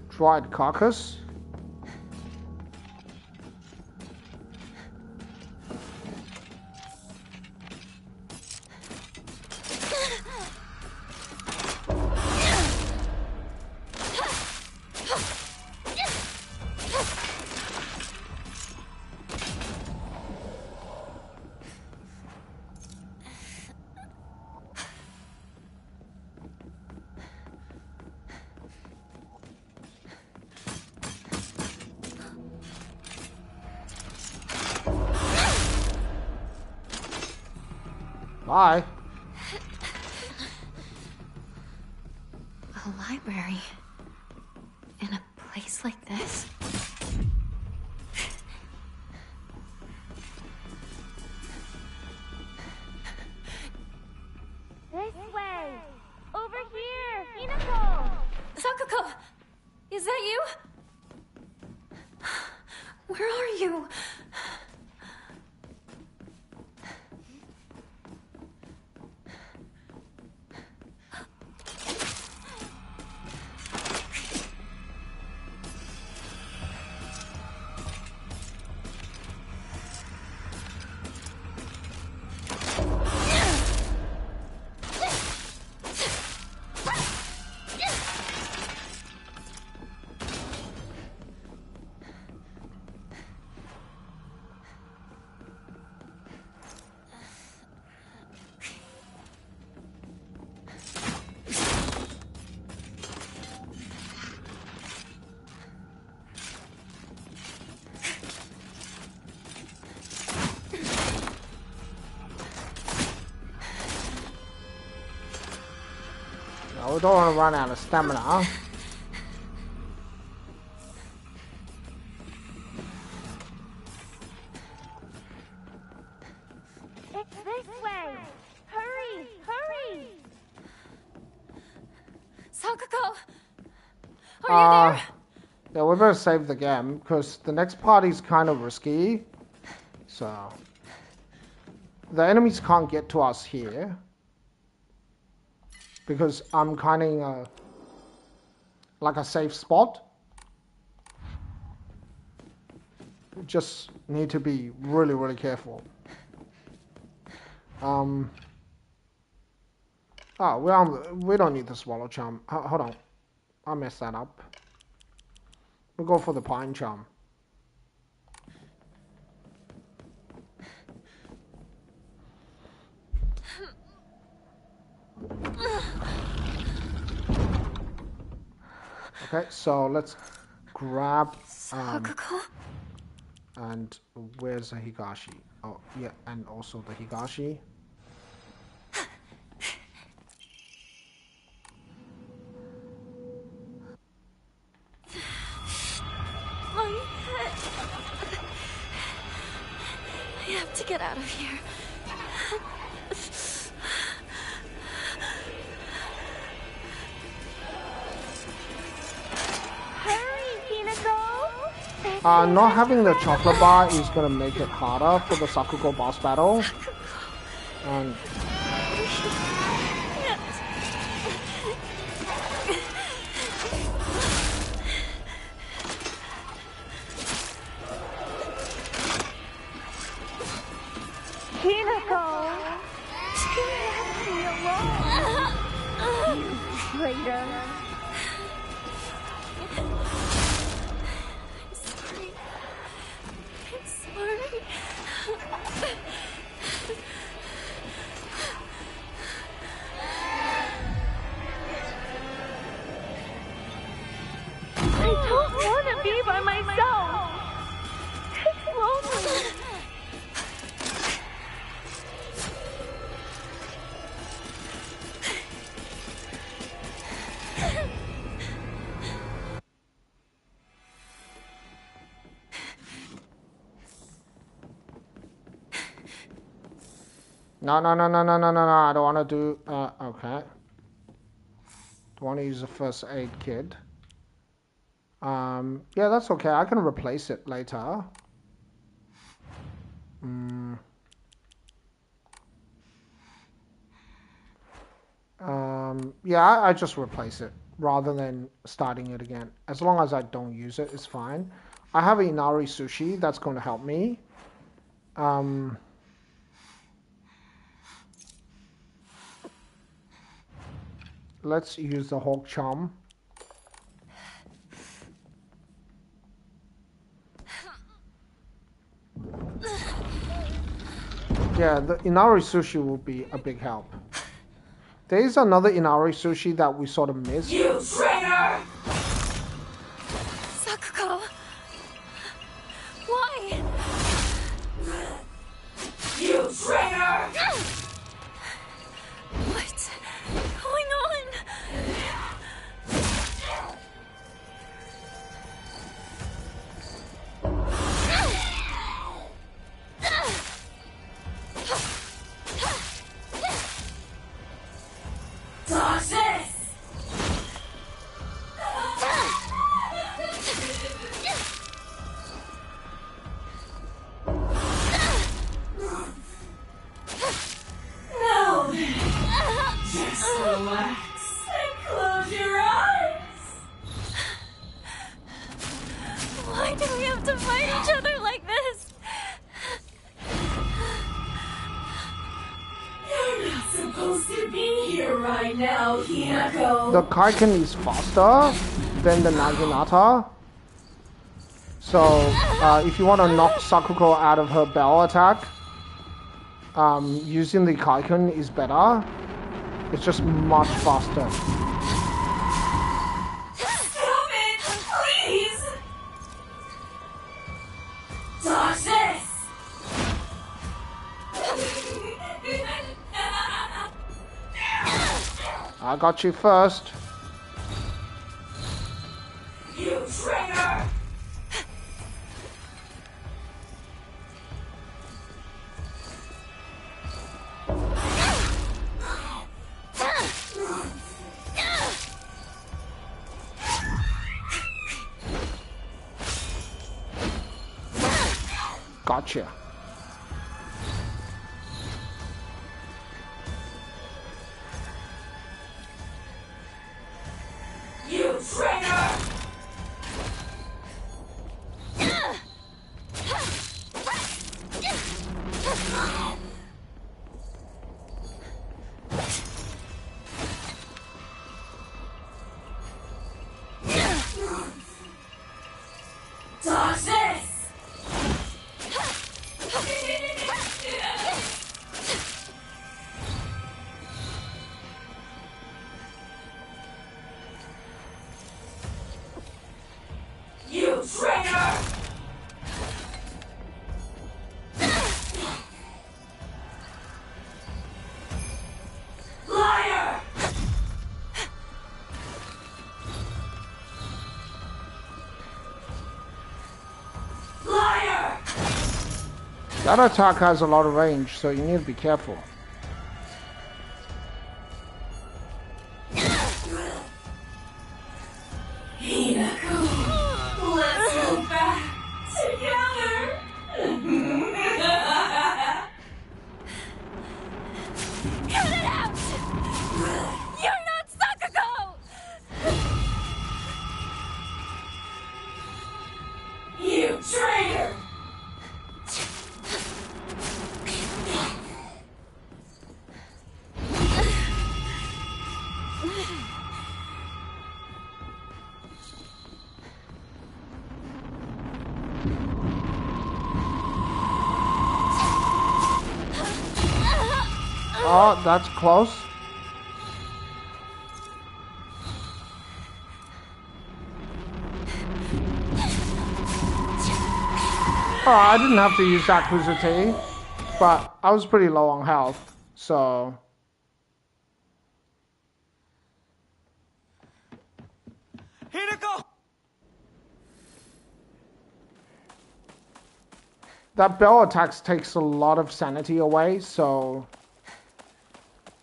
Dried carcass. Bye. A library. In a place like this? This way! Over here! Hinako! Sakako! Is that you? Where are you? We don't want to run out of stamina. It's this way! Hurry! Hurry! Sakako! Are you there? Yeah, we better save the game because the next party's kind of risky. So the enemies can't get to us here because I'm kind of like a safe spot. Just need to be really, really careful. Oh, we don't need the swallow charm. Hold on, I messed that up. We'll go for the pine charm. Okay, so let's grab Sakako? and where's the Higashi? Oh yeah, and also the Higashi. I have to get out of here. Hurry, Hinako! Not having the chocolate bar is gonna make it harder for the Sakugo boss battle. And Hinako! You left me alone! You traitor! I don't want to be by myself. It's lonely. No, I don't want to do, okay. Don't want to use a first aid kit. Yeah, that's okay. I can replace it later. Yeah, I just replace it rather than starting it again. As long as I don't use it, it's fine. I have Inari Sushi. That's going to help me. Let's use the Hawk Charm. Yeah, the Inari Sushi will be a big help. There is another Inari Sushi that we sort of missed. You traitor! Sakuko! Why? You traitor! What's going on? Dodge this! No! Just relax and close your eyes! Why do we have to fight each other like this? You're not supposed to be here right now, Hinako. The Kaiken is faster than the Naginata. So, if you want to knock Sakuko out of her bell attack, using the Kaiken is better. It's just much faster. Stop it, please! Dodge this! I got you first. You traitor! Gotcha. You traitor! Dodge this! You traitor! Liar! Liar! That attack has a lot of range, so you need to be careful. Hinako, let's go back together. Cut it out! You're not Sakuko! You traitor! Oh, that's close. Oh, I didn't have to use that Kuzuti, but I was pretty low on health, so... Hinako! That bell attack takes a lot of sanity away, so...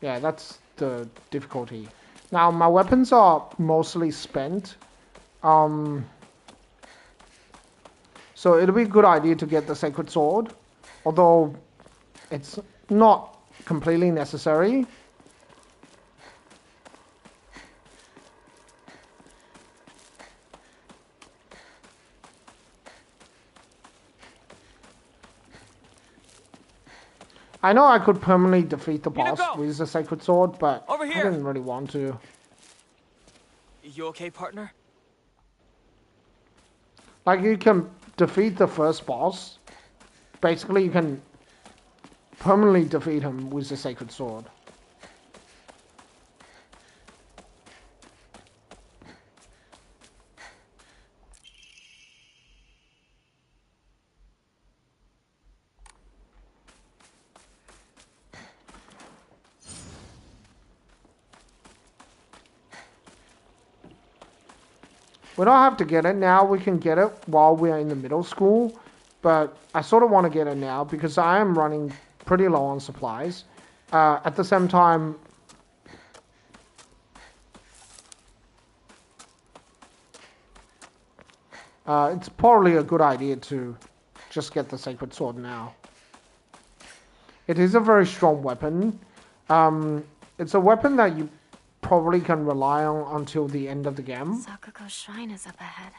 Yeah, that's the difficulty. Now, my weapons are mostly spent. So it'll be a good idea to get the Sacred Sword, although it's not completely necessary. I know I could permanently defeat the boss with the Sacred Sword, but I didn't really want to. You okay, partner? Like, you can defeat the first boss. Basically, you can permanently defeat him with the Sacred Sword. We don't have to get it now, we can get it while we're in the middle school, but I sort of want to get it now because I am running pretty low on supplies. At the same time, it's probably a good idea to just get the Sacred Sword now. It is a very strong weapon. It's a weapon that you probably can rely on until the end of the game. Sakuko's shrine is up ahead.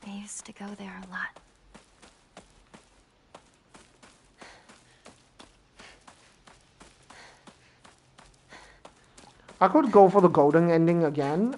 I used to go there a lot. I could go for the golden ending again.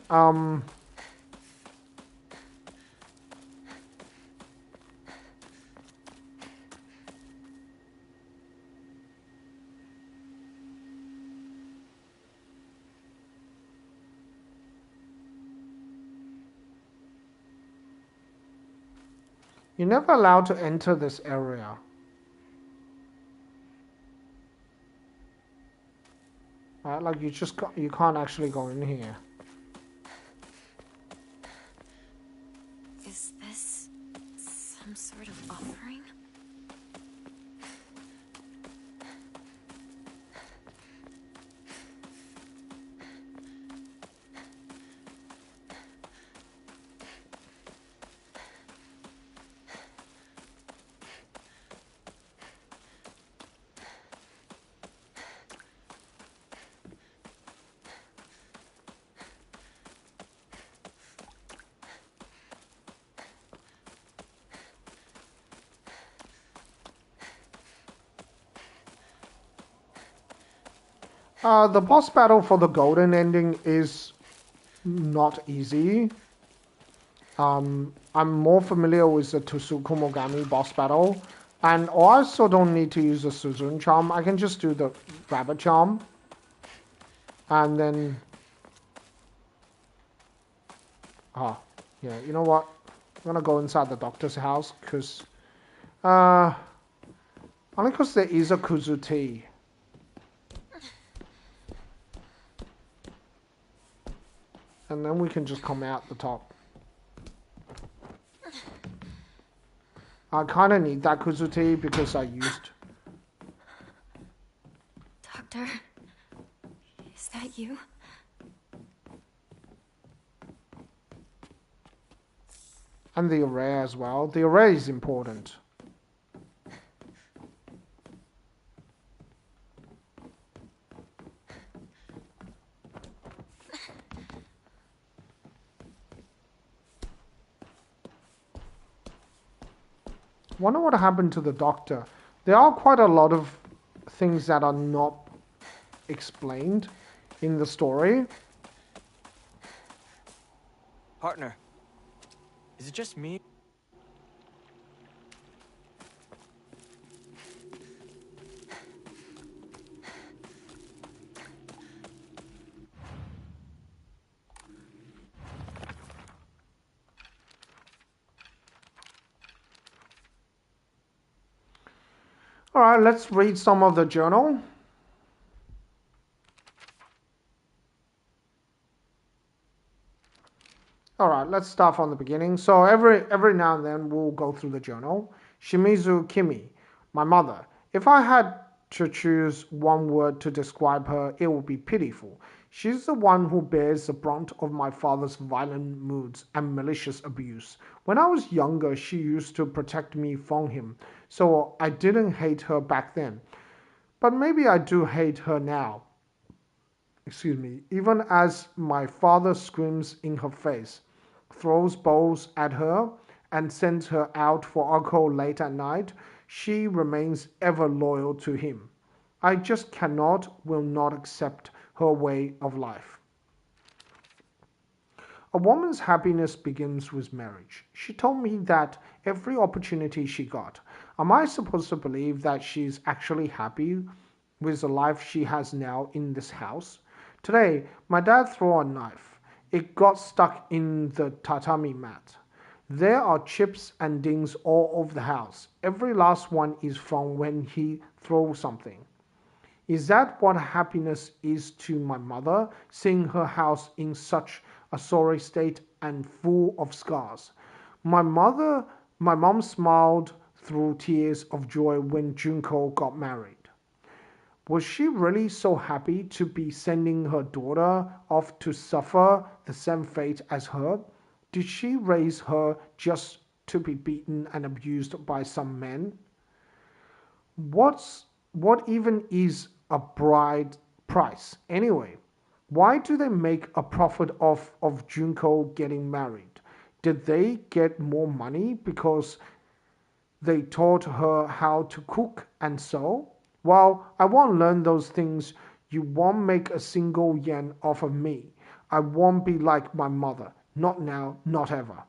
You're never allowed to enter this area. Right, like you can't actually go in here. Is this some sort of offering? The boss battle for the golden ending is not easy. I'm more familiar with the Tsukumo Mogami boss battle, and I also don't need to use the Suzune charm. I can just do the rabbit charm, and then yeah, you know what? I'm gonna go inside the doctor's house because only because there is a Kuzuti. And then we can just come out the top. I kind of need that Kuzuti because I used... Doctor? Is that you? And the array as well. The array is important. Wonder what happened to the doctor. There are quite a lot of things that are not explained in the story. Partner, is it just me? Alright, let's read some of the journal. Alright, let's start from the beginning. So every now and then we'll go through the journal. Shimizu Kimi, my mother. If I had to choose one word to describe her, it would be pitiful. She's the one who bears the brunt of my father's violent moods and malicious abuse. When I was younger, she used to protect me from him, so I didn't hate her back then. But maybe I do hate her now. Excuse me. Even as my father screams in her face, throws balls at her, and sends her out for alcohol late at night, she remains ever loyal to him. I just will not accept her way of life. A woman's happiness begins with marriage. She told me that every opportunity she got. Am I supposed to believe that she's actually happy with the life she has now in this house? Today, my dad threw a knife. It got stuck in the tatami mat. There are chips and dings all over the house. Every last one is from when he threw something. Is that what happiness is to my mother, seeing her house in such a sorry state and full of scars? My mom smiled through tears of joy when Junko got married. Was she really so happy to be sending her daughter off to suffer the same fate as her? Did she raise her just to be beaten and abused by some men? What even is a bride price anyway? Why do they make a profit of Junko getting married? Did they get more money because they taught her how to cook and sew? Well, I won't learn those things. You won't make a single yen off of me. I won't be like my mother. Not now, not ever.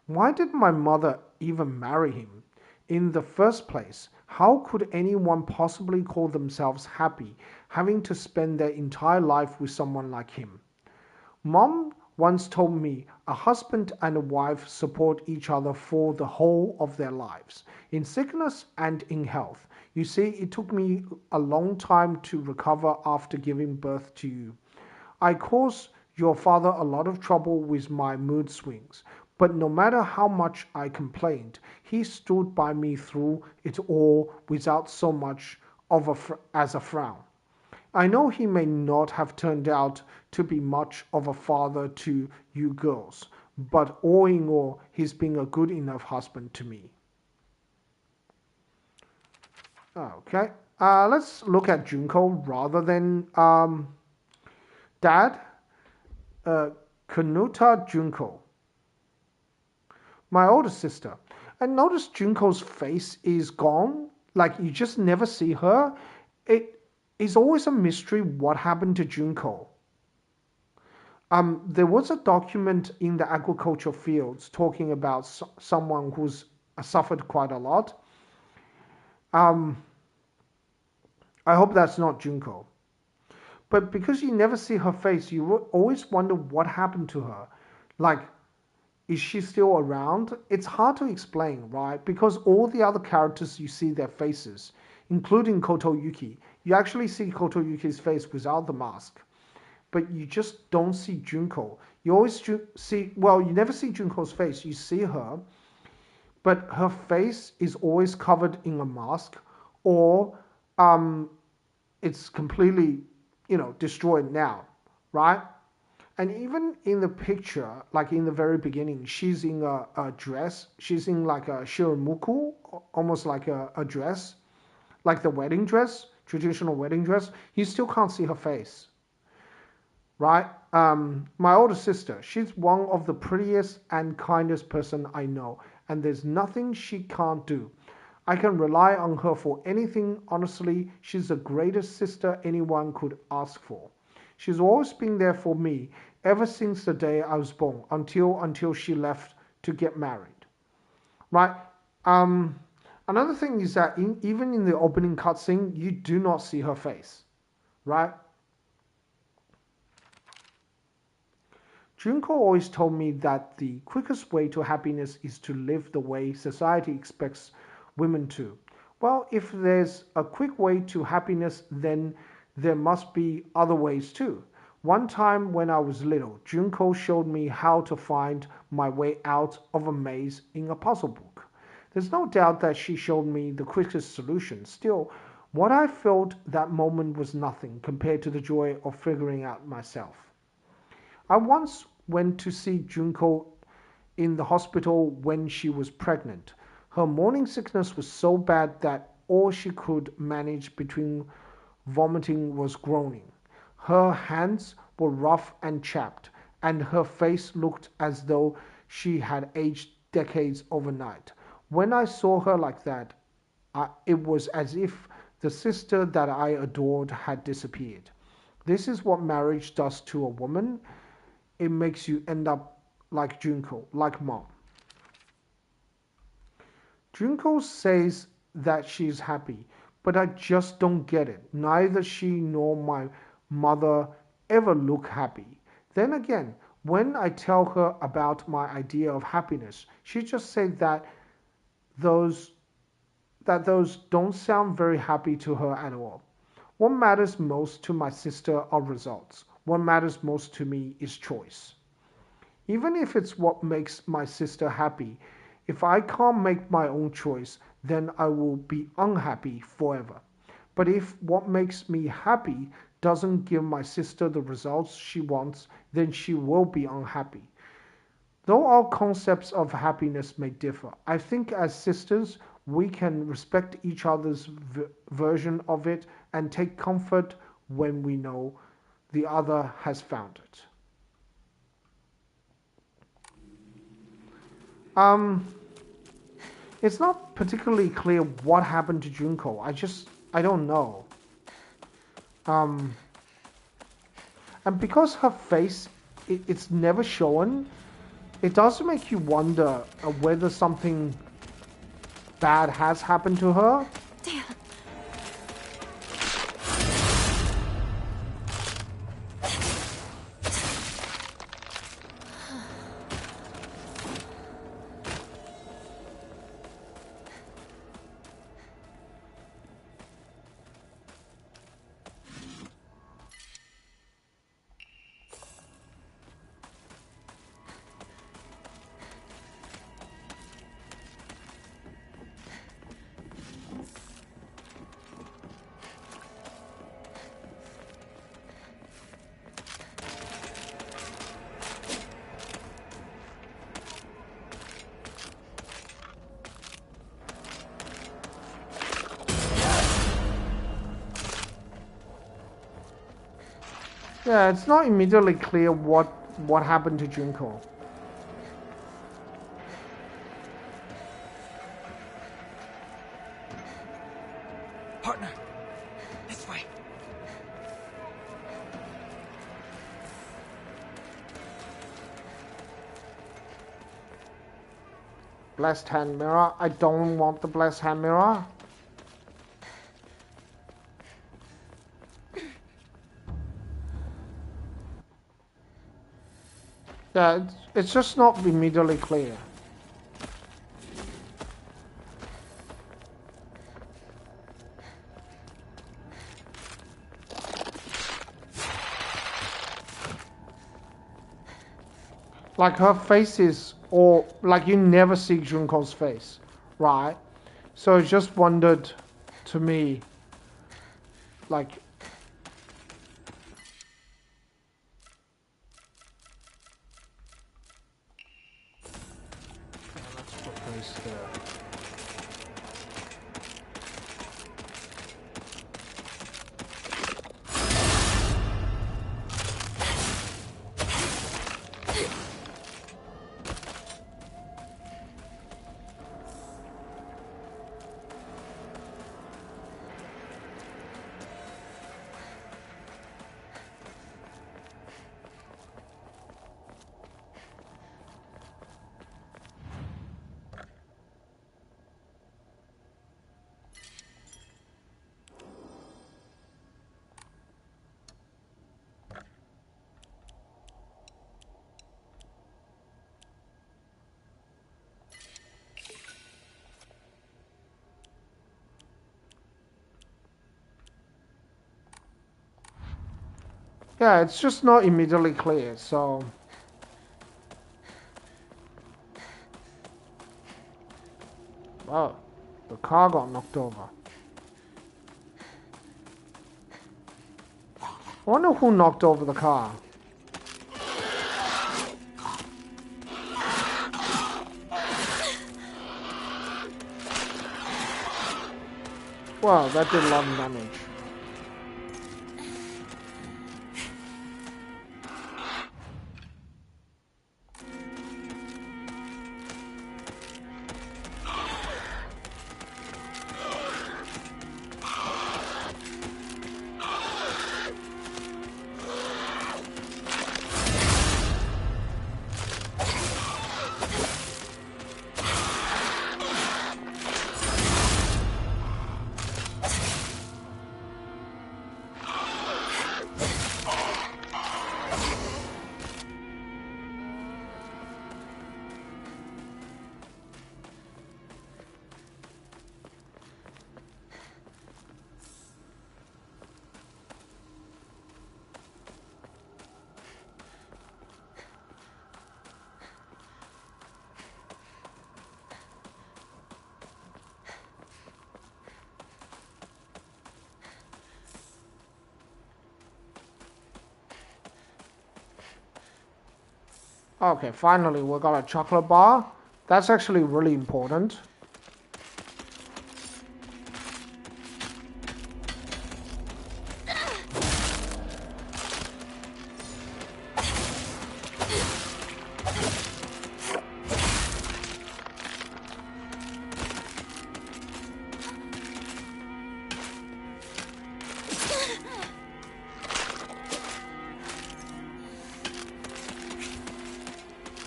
Why did my mother even marry him? In the first place, how could anyone possibly call themselves happy having to spend their entire life with someone like him? Mom once told me a husband and a wife support each other for the whole of their lives, in sickness and in health. You see, it took me a long time to recover after giving birth to you. I caused your father a lot of trouble with my mood swings, but no matter how much I complained, he stood by me through it all without so much as a frown. I know he may not have turned out to be much of a father to you girls, but all in all, he's been a good enough husband to me. Okay, let's look at Junko rather than Dad. Kanuta Junko, my older sister. And notice Junko's face is gone, like you just never see her. It is always a mystery what happened to Junko. There was a document in the agriculture fields talking about someone who's suffered quite a lot. I hope that's not Junko. But because you never see her face, you always wonder what happened to her. Like, is she still around? It's hard to explain, right? Because all the other characters, you see their faces, including Koto Yuki. You actually see Koto Yuki's face without the mask. But you just don't see Junko. You always see, well, you never see Junko's face. You see her, but her face is always covered in a mask, or it's completely, destroyed now, right? And even in the picture, like in the very beginning, she's in a dress. She's in like a shiramuku, almost like a dress, like the wedding dress, traditional wedding dress. You still can't see her face, right? My older sister, she's one of the prettiest and kindest person I know, and there's nothing she can't do. I can rely on her for anything. Honestly, she's the greatest sister anyone could ask for. She's always been there for me ever since the day I was born until she left to get married. Right? Another thing is that even in the opening cutscene, you do not see her face. Right? Junko always told me that the quickest way to happiness is to live the way society expects women too. Well, if there's a quick way to happiness, then there must be other ways too. One time when I was little, Junko showed me how to find my way out of a maze in a puzzle book. There's no doubt that she showed me the quickest solution. Still, what I felt that moment was nothing compared to the joy of figuring out myself. I once went to see Junko in the hospital when she was pregnant. Her morning sickness was so bad that all she could manage between vomiting was groaning. Her hands were rough and chapped, and her face looked as though she had aged decades overnight. When I saw her like that, it was as if the sister that I adored had disappeared. This is what marriage does to a woman. It makes you end up like Junko, like mom. Junko says that she's happy, but I just don't get it. Neither she nor my mother ever look happy. Then again, when I tell her about my idea of happiness, she just says those don't sound very happy to her at all. What matters most to my sister are results. What matters most to me is choice. Even if it's what makes my sister happy, if I can't make my own choice, then I will be unhappy forever. But if what makes me happy doesn't give my sister the results she wants, then she will be unhappy. Though our concepts of happiness may differ, I think as sisters we can respect each other's version of it and take comfort when we know the other has found it. It's not particularly clear what happened to Junko. I don't know. And because her face, it's never shown, it does make you wonder whether something bad has happened to her. Damn. Yeah, it's not immediately clear what happened to Junko. Partner, this way. Blessed hand mirror. I don't want the blessed hand mirror. Yeah, it's just not immediately clear. Like her face is, or like you never see Junko's face, right? So I just wondered, to me, like. Yeah, it's just not immediately clear, so... Oh, the car got knocked over. I wonder who knocked over the car. Wow, that did a lot of damage. Okay, finally we got a chocolate bar. That's actually really important.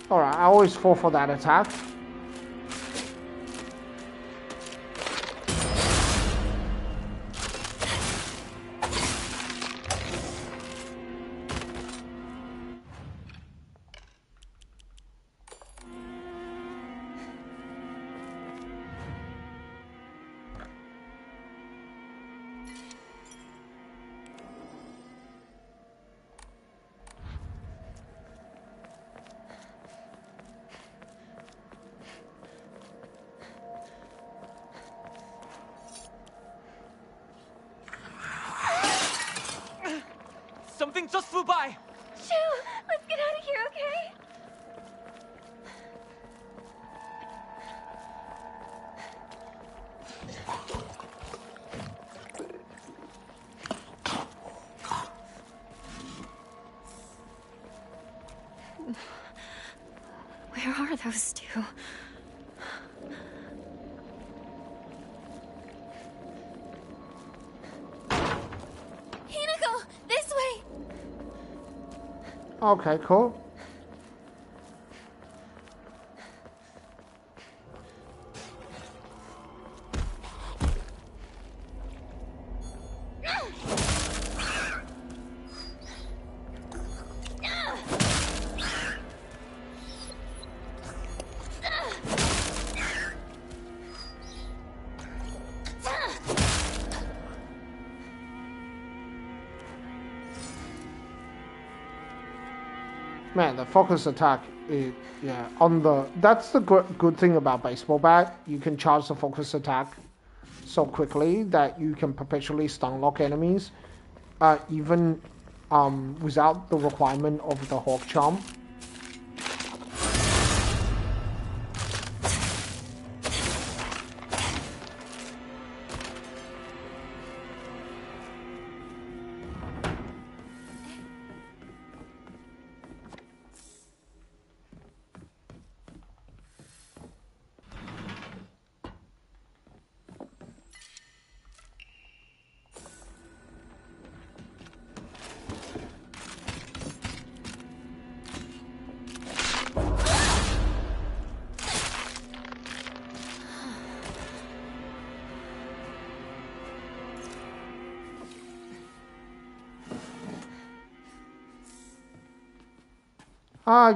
Alright, I always fall for that attack. Something just flew by! Shoo! Let's get out of here, okay? Where are those two? Hinako! This way! Okay, cool. Man, the focus attack is, yeah, on the, that's the good thing about baseball bat. You can charge the focus attack so quickly that you can perpetually stun lock enemies, even without the requirement of the Hawk Charm.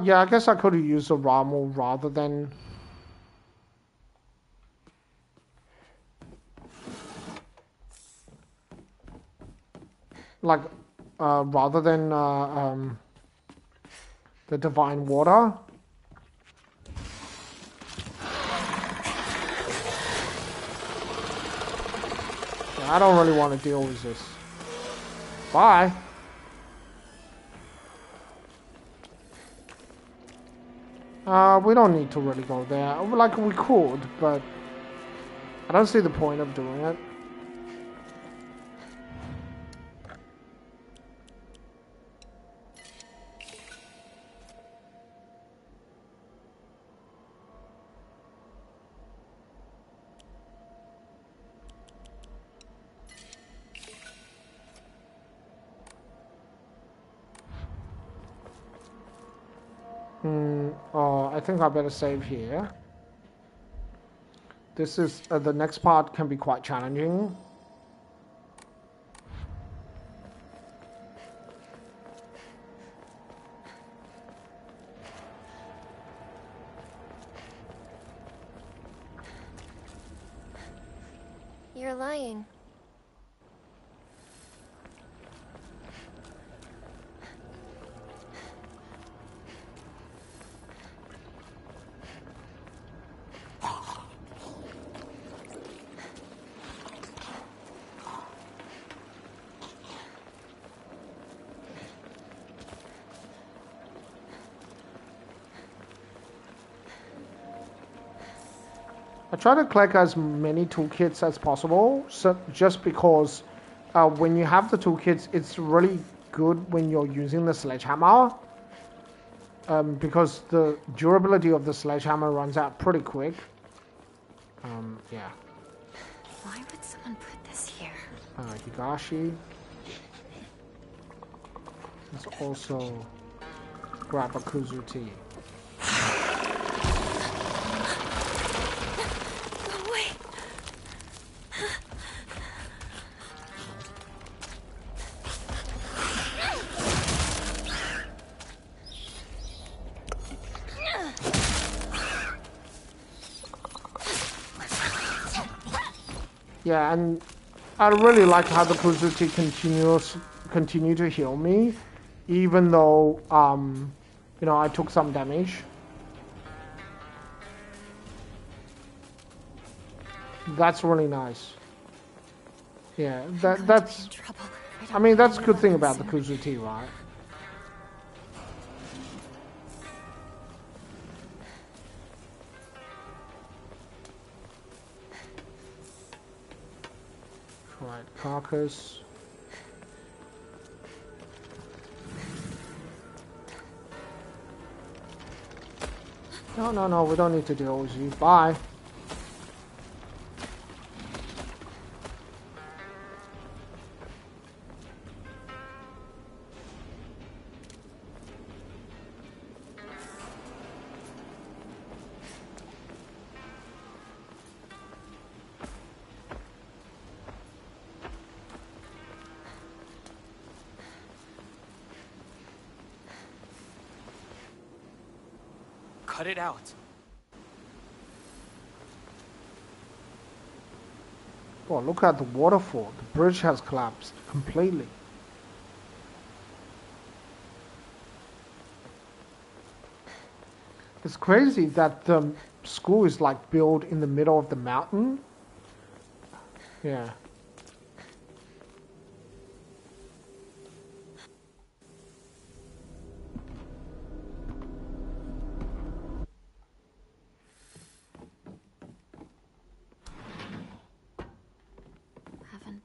Yeah, I guess I could have used a Rommel rather than... Like, rather than the divine water. Yeah, I don't really want to deal with this. Bye. We don't need to really go there. Like, we could, but I don't see the point of doing it. I think I better save here. This is the next part can be quite challenging. You're lying. I try to collect as many toolkits as possible, so just because when you have the toolkits, it's really good when you're using the sledgehammer, because the durability of the sledgehammer runs out pretty quick. Yeah. Why would someone put this here? Higashi. Let's also grab a Kuzuti. Yeah, and I really like how the Kuzuti continue to heal me, even though you know, I took some damage. That's really nice. Yeah, that's. I mean, that's a good thing about the Kuzuti, right? Right, carcass. No, we don't need to deal with you. Bye. Cut it out. Oh, look at the waterfall. The bridge has collapsed completely. It's crazy that the school is like built in the middle of the mountain. Yeah.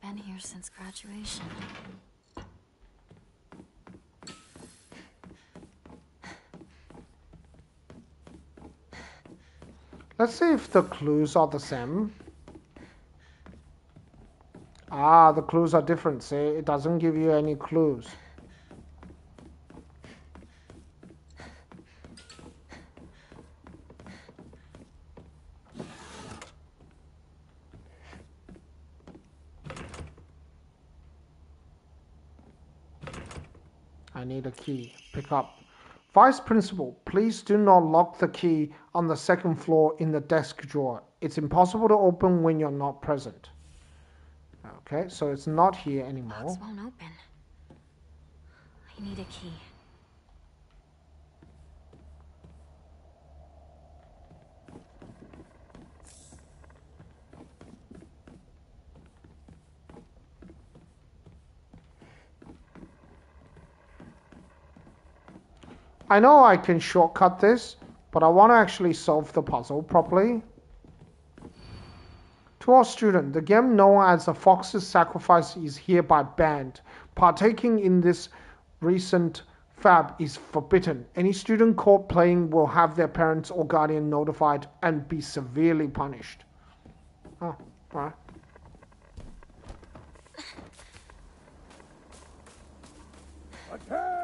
Been here since graduation. Let's see if the clues are the same. Ah, the clues are different. See, it doesn't give you any clues. I need a key. Pick up. Vice Principal, please do not lock the key on the second floor in the desk drawer. It's impossible to open when you're not present. Okay, so it's not here anymore. Box won't open. I need a key. I know I can shortcut this, but I want to actually solve the puzzle properly. To our student, the game known as the Fox's Sacrifice is hereby banned. Partaking in this recent fab is forbidden. Any student caught playing will have their parents or guardian notified and be severely punished. Oh, alright. Attention!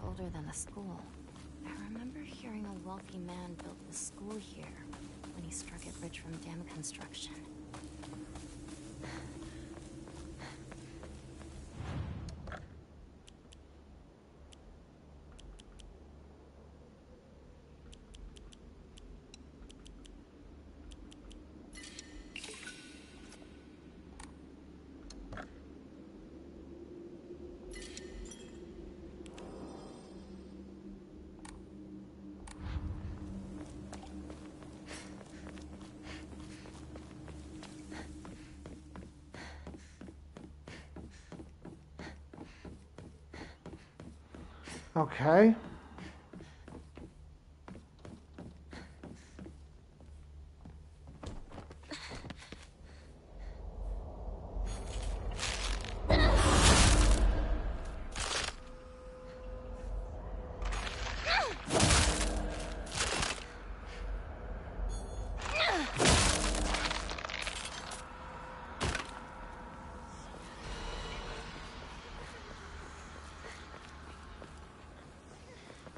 Older than the school. I remember hearing a wealthy man built the school here when he struck it rich from dam construction. Okay.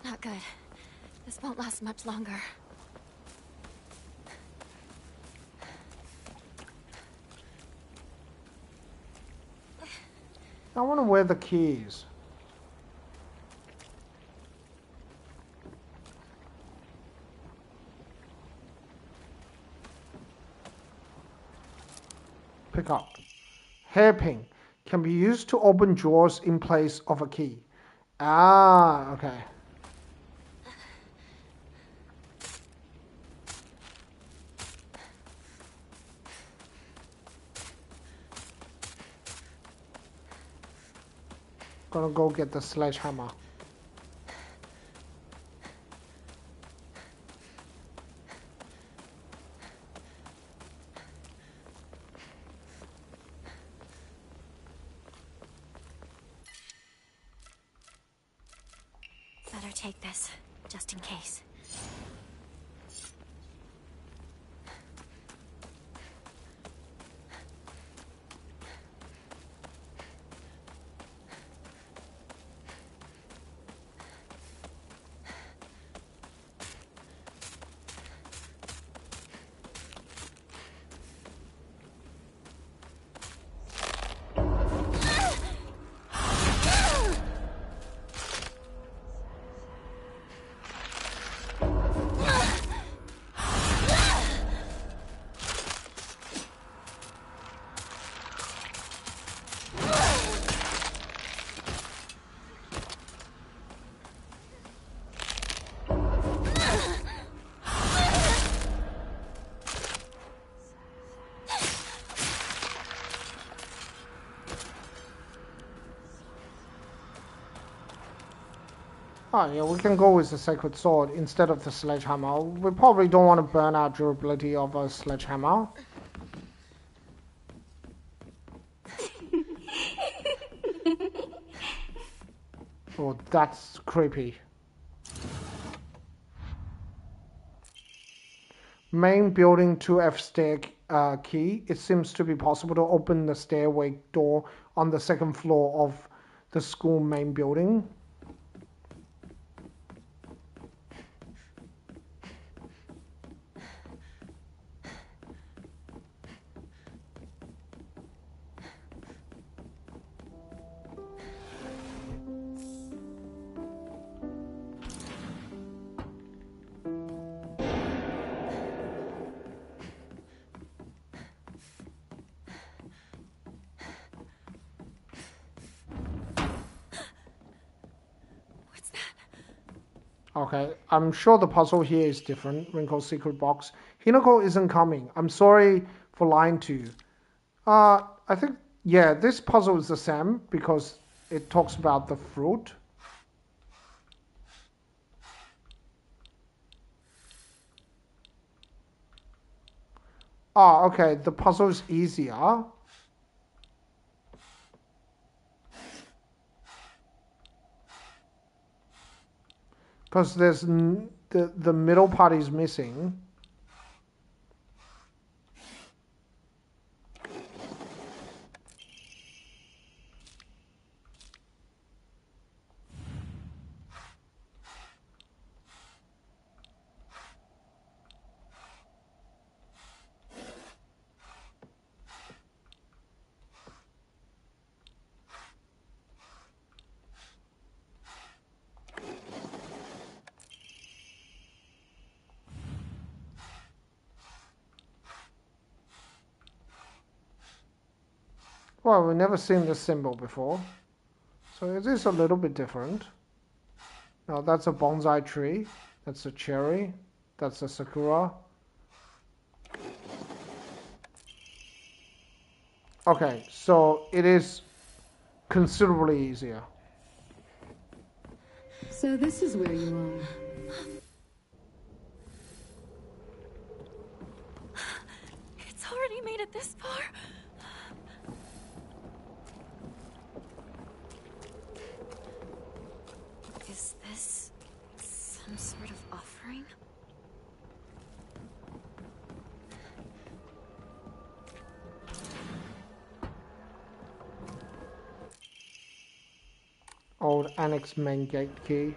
Not good. This won't last much longer. I wonder where the key is. Pick up. Hairpin can be used to open drawers in place of a key. Ah, okay. Gonna go get the sledgehammer. Better take this, just in case. Oh yeah, we can go with the Sacred Sword instead of the Sledgehammer. We probably don't want to burn out durability of a Sledgehammer. Oh, that's creepy. Main building 2F stair key. It seems to be possible to open the stairway door on the second floor of the school main building. Okay, I'm sure the puzzle here is different. Wrinkle's secret box. Hinako isn't coming. I'm sorry for lying to you. I think, yeah, this puzzle is the same because it talks about the fruit. Oh, okay, the puzzle is easier. Because there's the middle part is missing. Well, we've never seen this symbol before. So it is a little bit different. Now that's a bonsai tree. That's a cherry. That's a sakura. Okay, so it is considerably easier. So this is where you are. It's already made it this far. Is this some sort of offering? Old annex main gate key.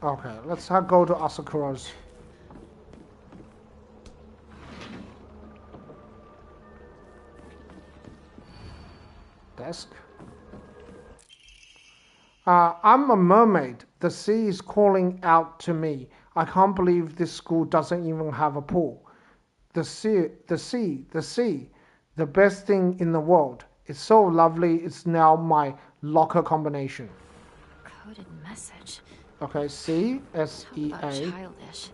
Okay, let's go to Asakura's desk. I'm a mermaid. The sea is calling out to me. I can't believe this school doesn't even have a pool. The sea, the best thing in the world. It's so lovely. It's now my locker combination. Coded message. Okay, C, S, E, How about A. childish?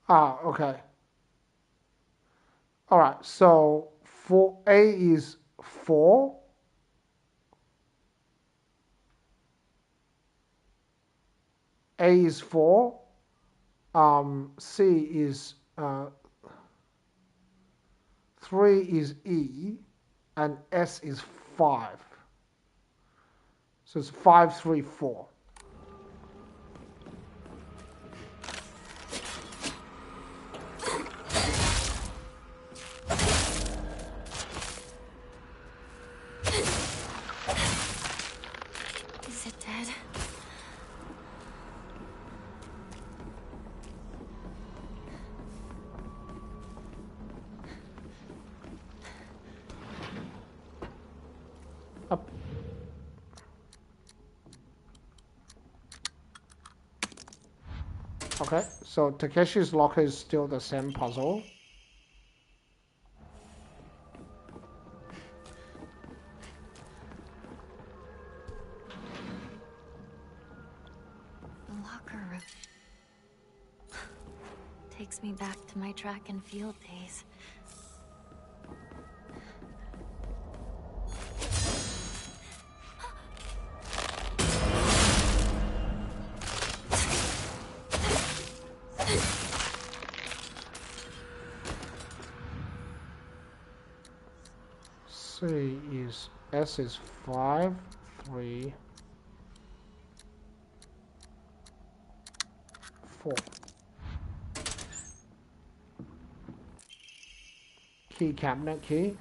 Ah, okay. All right. So for A is 4. A is 4. C is 3 is E, and S is 5. So it's 5, 3, 4. Is it dead? Up. Okay, so Takeshi's locker is still the same puzzle. The locker room. Takes me back to my track and field days. C is S is 5, 3, 4. Key cabinet key.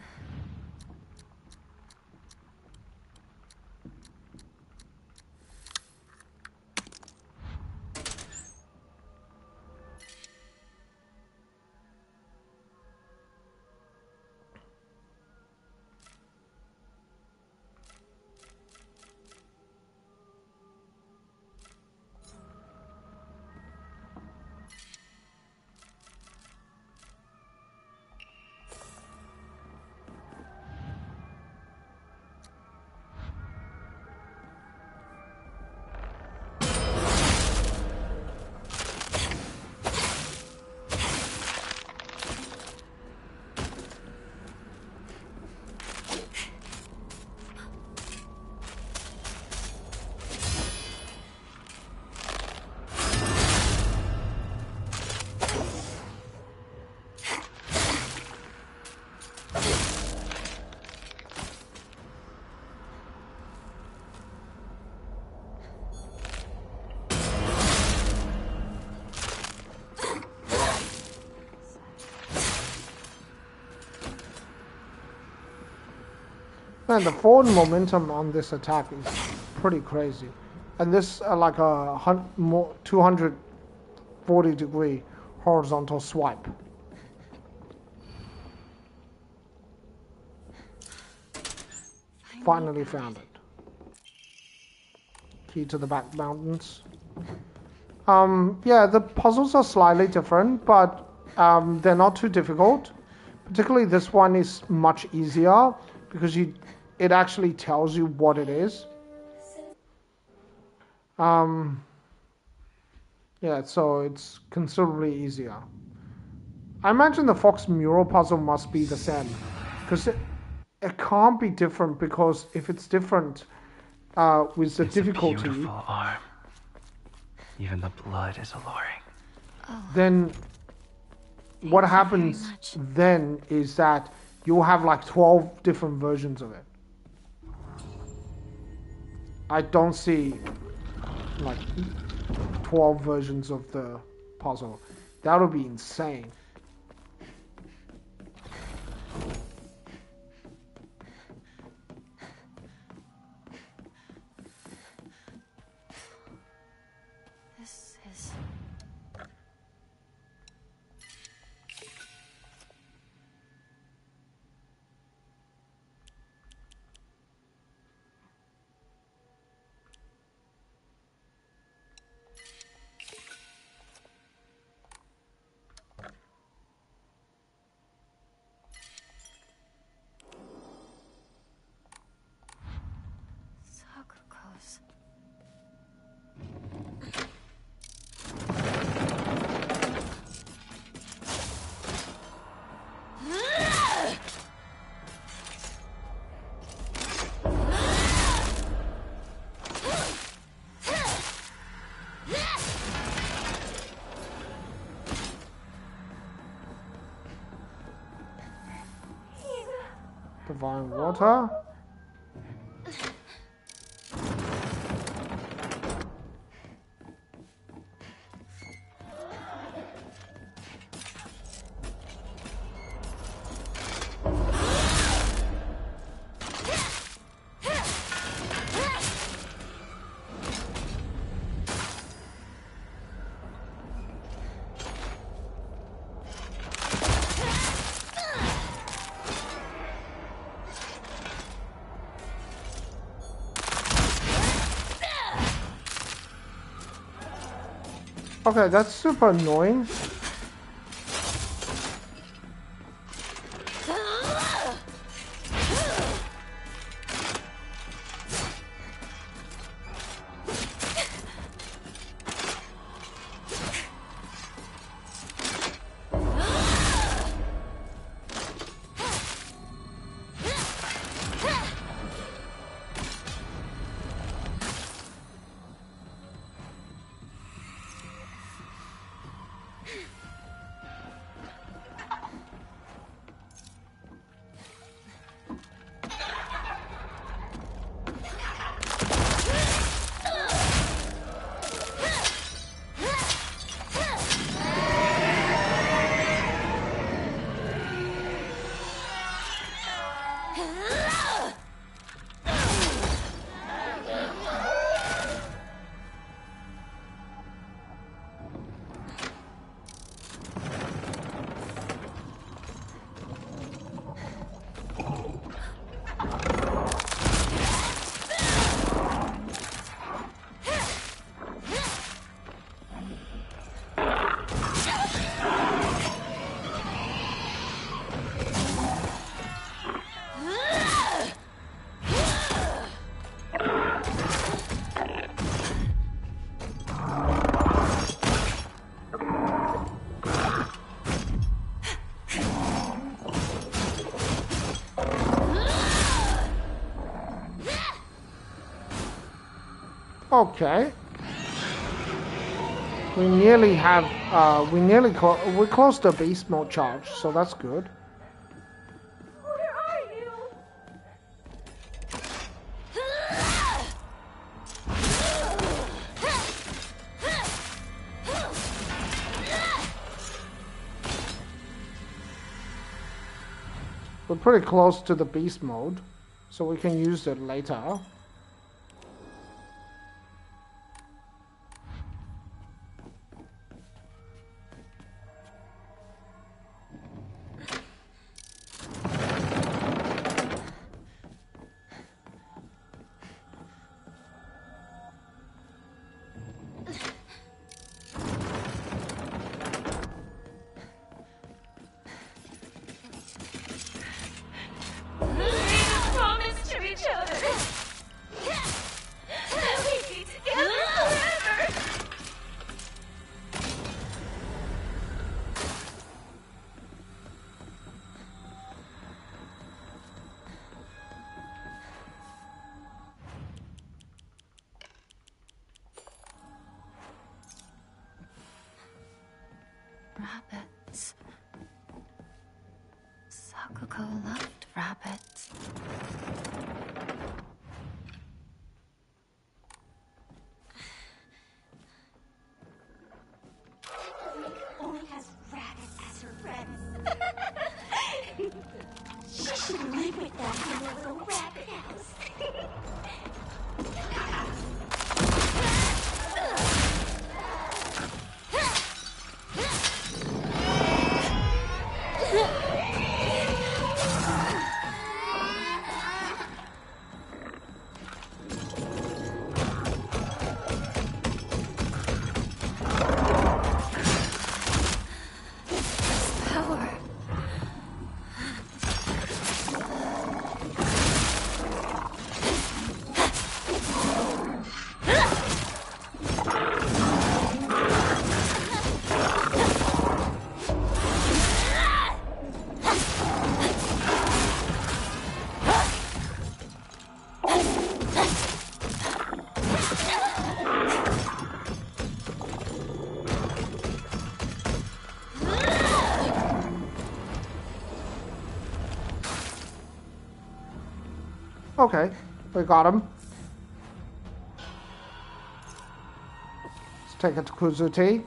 Man, the forward momentum on this attack is pretty crazy. And this like a 240-degree horizontal swipe. Finally found it. Key to the back mountains. Yeah, the puzzles are slightly different, but they're not too difficult. Particularly this one is much easier because it actually tells you what it is. Yeah, so it's considerably easier. I imagine the Fox mural puzzle must be the same, because it can't be different, because if it's different with the difficulty, a beautiful arm. Even the blood is alluring. then what happens then is that you'll have like 12 different versions of it. I don't see like 12 versions of the puzzle. That would be insane. This is... Divine water. Okay, that's super annoying. Okay. We nearly have, we closed the beast mode charge, so that's good. Where are you? We're pretty close to the beast mode, so we can use it later. Rabbits. Sakuko loved rabbits. Only has rabbits as her friends. She should live with them in her little rabbit house. Okay, we got him. Let's take it to Kuzuti.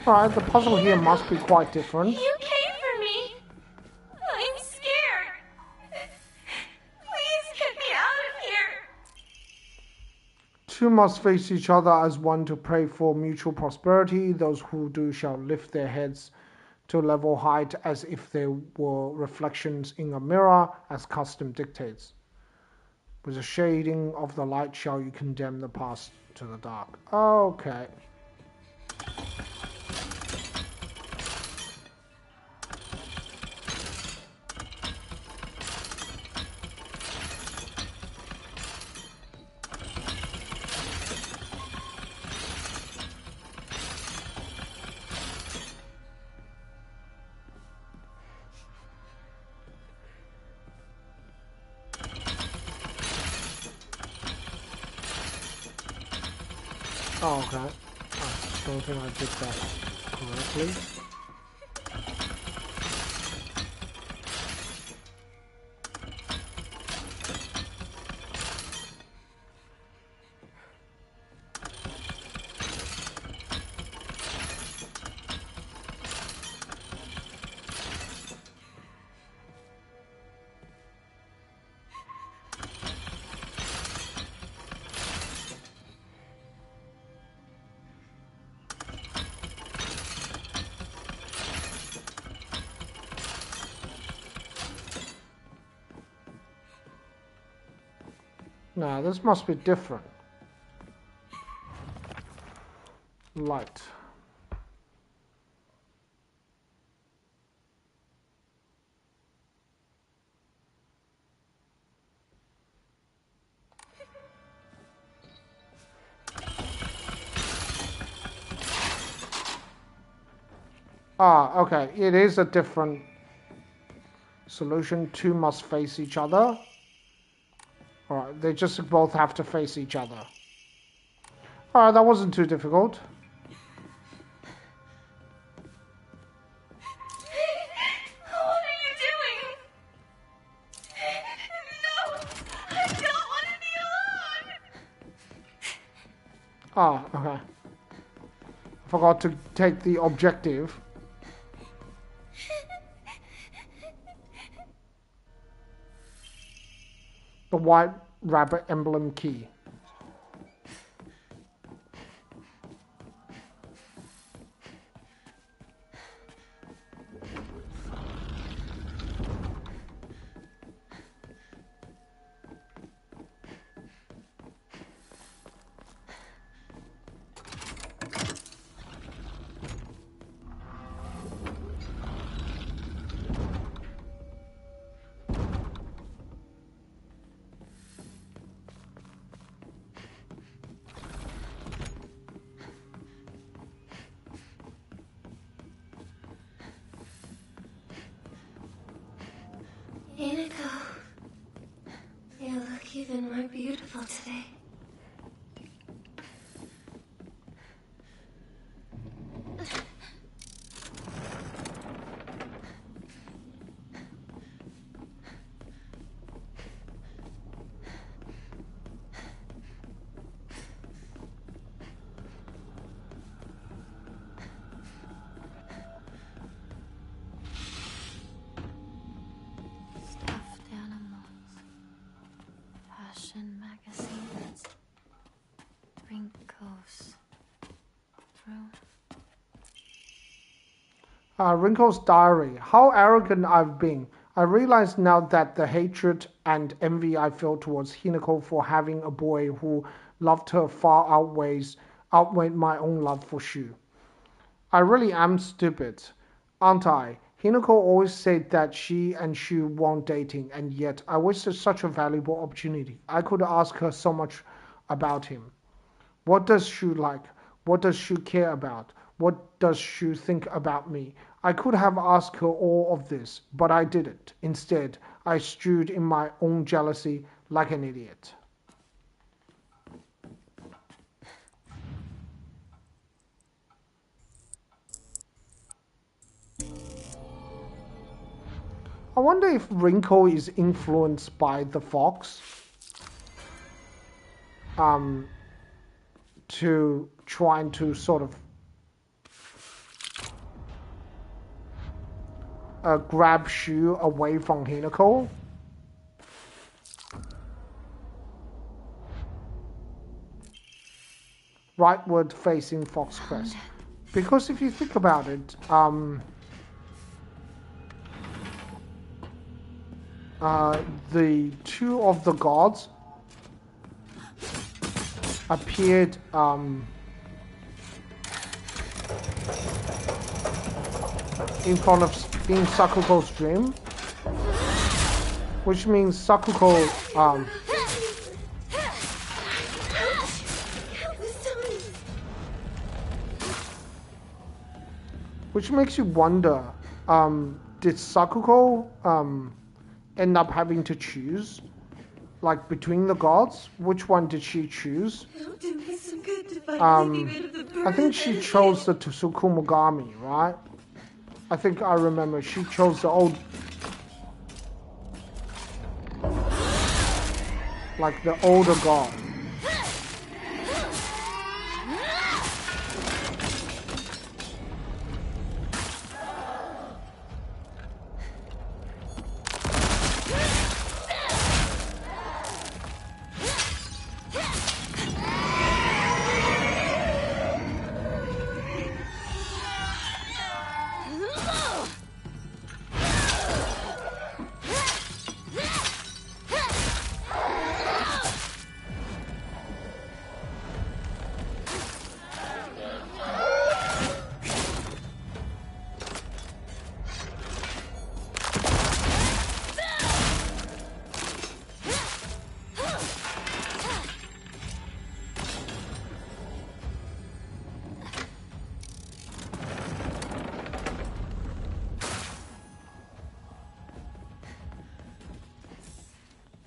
Alright, the puzzle here must be quite different. You came for me. I'm scared. Please get me out of here. Two must face each other as one to pray for mutual prosperity. Those who do shall lift their heads to level height as if they were reflections in a mirror, as custom dictates. With the shading of the light shall you condemn the past to the dark. Okay. Oh, okay. I don't think I did that correctly. Now, this must be different. Light. Ah, okay. It is a different solution. Two must face each other. Alright, they just both have to face each other. Alright, that wasn't too difficult. What are you doing? No, I don't want to be alone. Ah, okay. I forgot to take the objective. The white rabbit emblem key. Hinako, you look even more beautiful today. Stuffed animals, fashion magazines, Rinko's room. Rinko's diary. How arrogant I've been. I realize now that the hatred and envy I feel towards Hinako for having a boy who loved her far outweighed my own love for Shu. I really am stupid. aren't I? Hinako always said that she and Shu weren't dating, and yet I wasted such a valuable opportunity. I could ask her so much about him. What does Shu like? What does Shu care about? What does Shu think about me? I could have asked her all of this, but I didn't. Instead, I stewed in my own jealousy like an idiot. I wonder if Rinko is influenced by the fox to trying to sort of grab Shu away from Hinako. Rightward facing Fox Crest. Because if you think about it, the two of the gods appeared in front of in Sakuko's dream, which means Sakuko which makes you wonder, did Sakuko end up having to choose, like between the gods? Which one did she choose? I think she chose the Tsukumogami, right? I think I remember she chose the old, like the older god.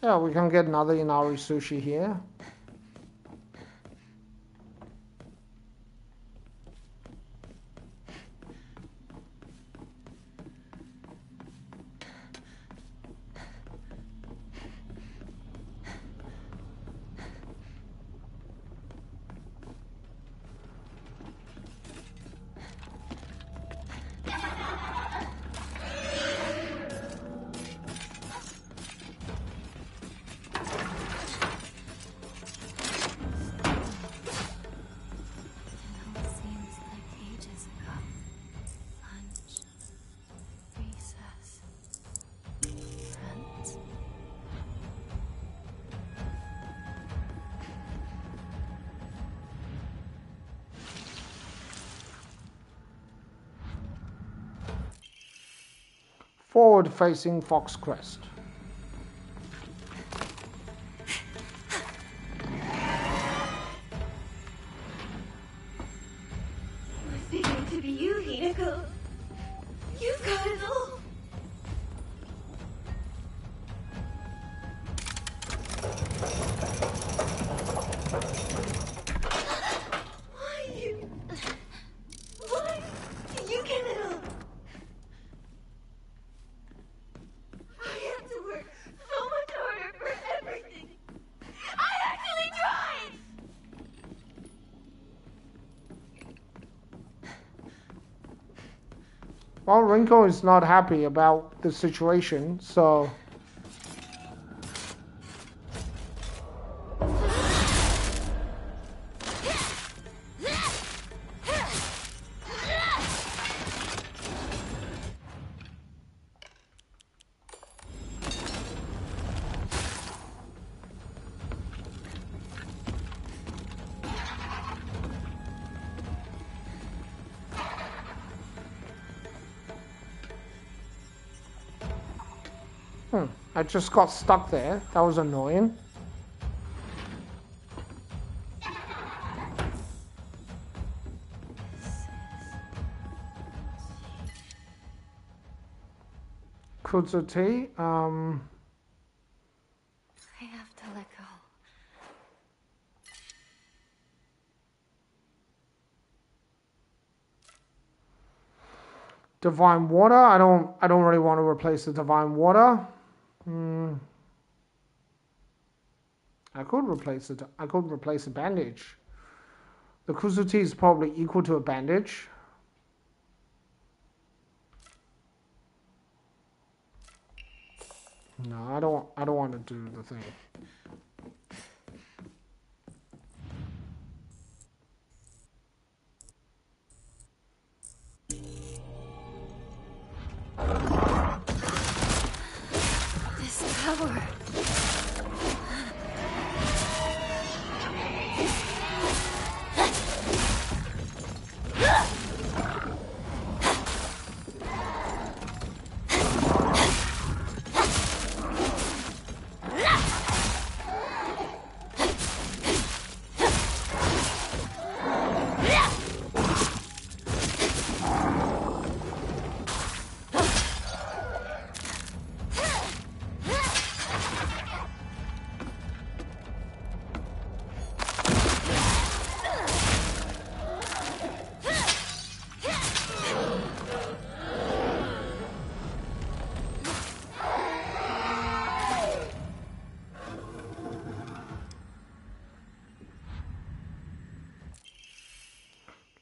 Yeah, we can get another Inari sushi here. Forward facing Fox Crest. Was it going to be you, Hinako? You've got it all. Why do you get it all? I have to work so much harder for everything. I actually tried! Well, Rinko is not happy about the situation, so I just got stuck there. That was annoying. Kuzuti, I have to let go. Divine Water. I don't really want to replace the Divine Water. I could replace it. I could replace a bandage. The Kuzuti is probably equal to a bandage. No, I don't want to do the thing. This power.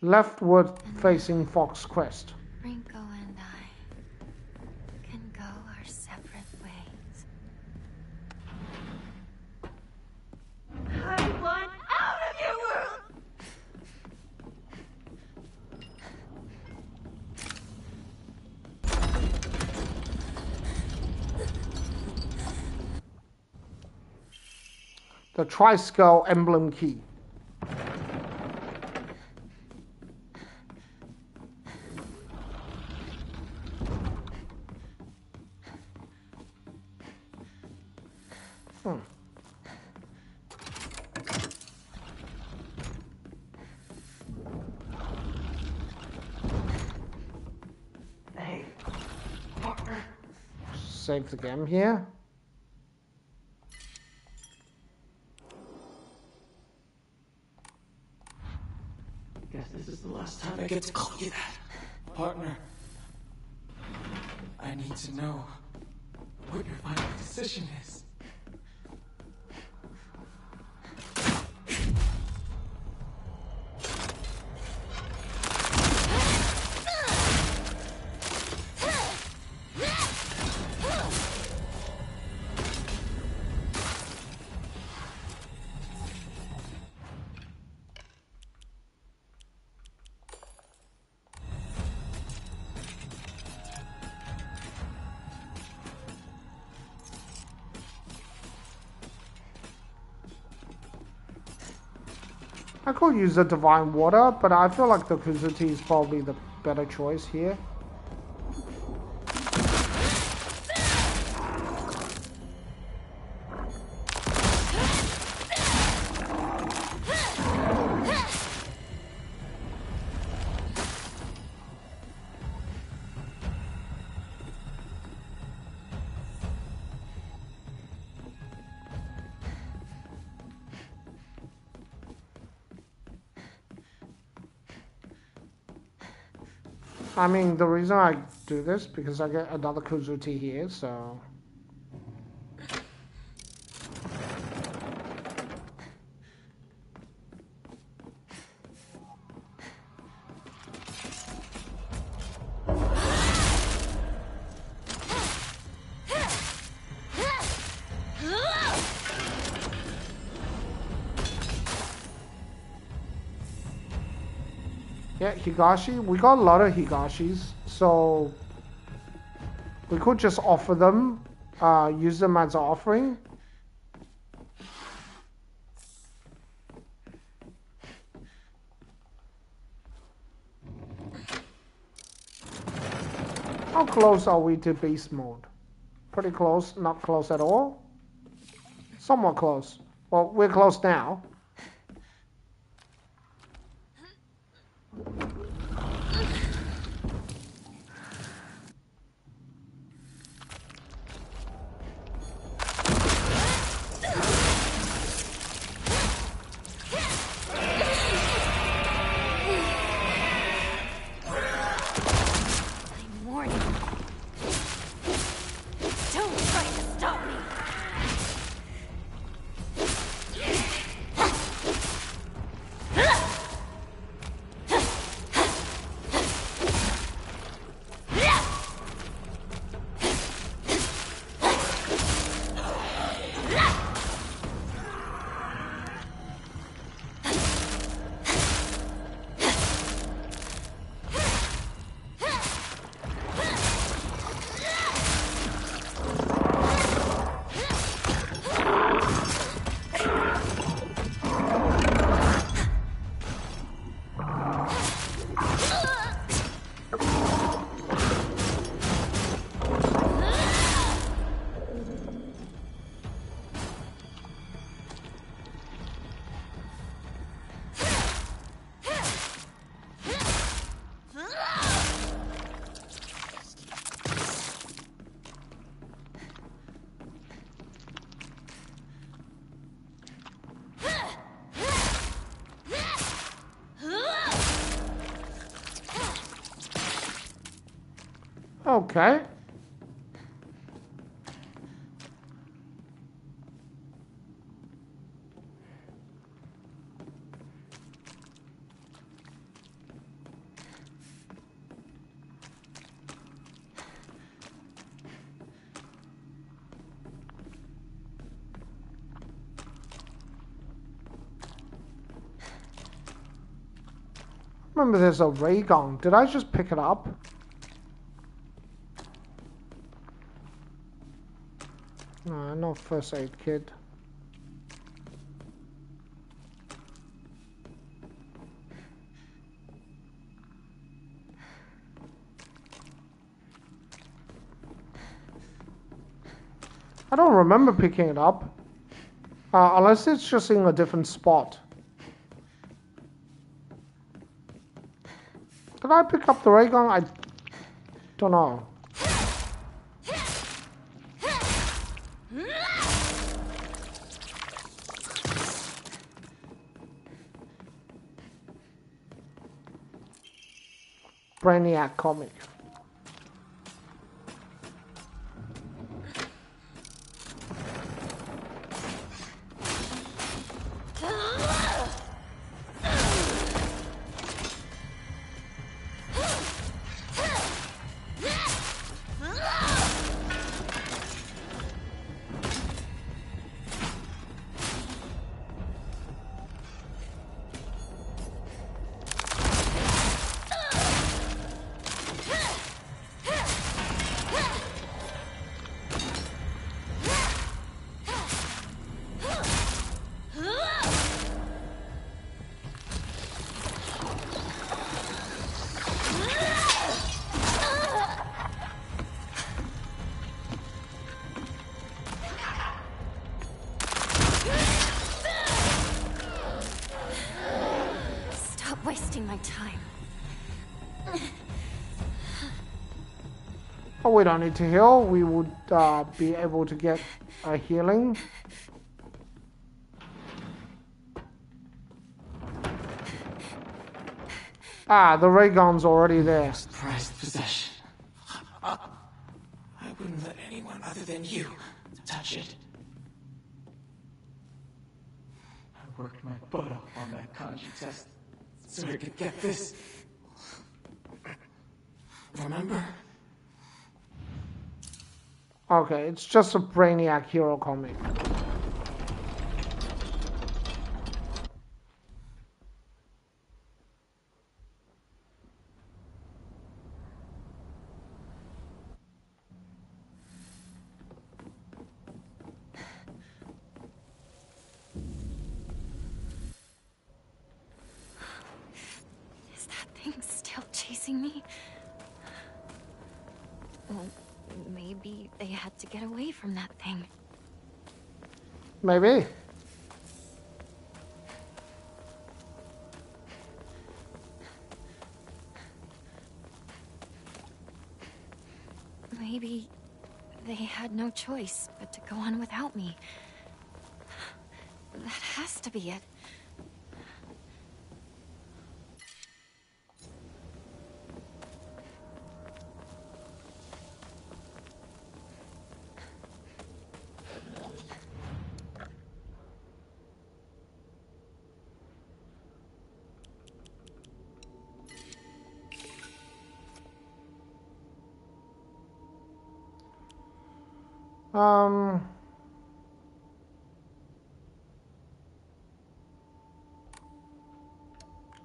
Leftward facing Fox Crest. Rinko and I can go our separate ways. I want out of your world! The Tri-Skull Emblem Key. Save the game here. Guess this is the last time I get to call you that. Partner, I need to know what your final decision is. I could use the Divine Water, but I feel like the Kuzuti is probably the better choice here. I mean, the reason I do this because I get another Kuzuti here, so. Yeah, Higashi. We got a lot of Higashis, so we could just offer them, use them as an offering. How close are we to beast mode? Pretty close, not close at all. Somewhat close. Well, we're close now. I'm warning you. Don't try to stop me. Okay. Remember, there's a ray gun. Did I just pick it up? No, no first aid kit. I don't remember picking it up. Unless it's just in a different spot. Did I pick up the ray gun? I don't know. Brainiac comic. Stop wasting my time. Oh, we don't need to heal. We would be able to get a healing. Ah, the ray gun's already there. Prized possession. I wouldn't let anyone other than you touch it. I worked my butt off on that kanji test so I could get this. Remember? Okay, it's just a Brainiac hero comic. Is that thing still chasing me? Maybe they had to get away from that thing. Maybe. Maybe they had no choice but to go on without me. That has to be it.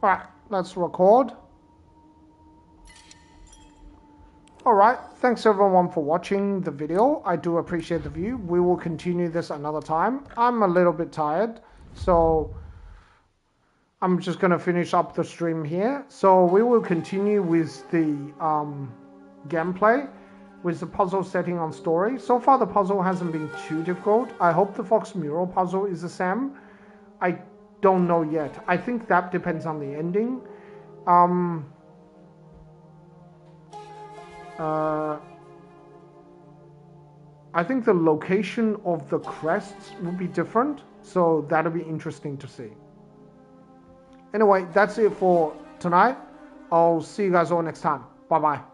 Alright, let's record. Alright, thanks everyone for watching the video. I do appreciate the view. We will continue this another time. I'm a little bit tired, so I'm just going to finish up the stream here. So we will continue with the gameplay, with the puzzle setting on story. So far the puzzle hasn't been too difficult. I hope the Fox mural puzzle is the same. I don't know yet. I think that depends on the ending. I think the location of the crests will be different, so that'll be interesting to see. Anyway, that's it for tonight. I'll see you guys all next time. Bye bye.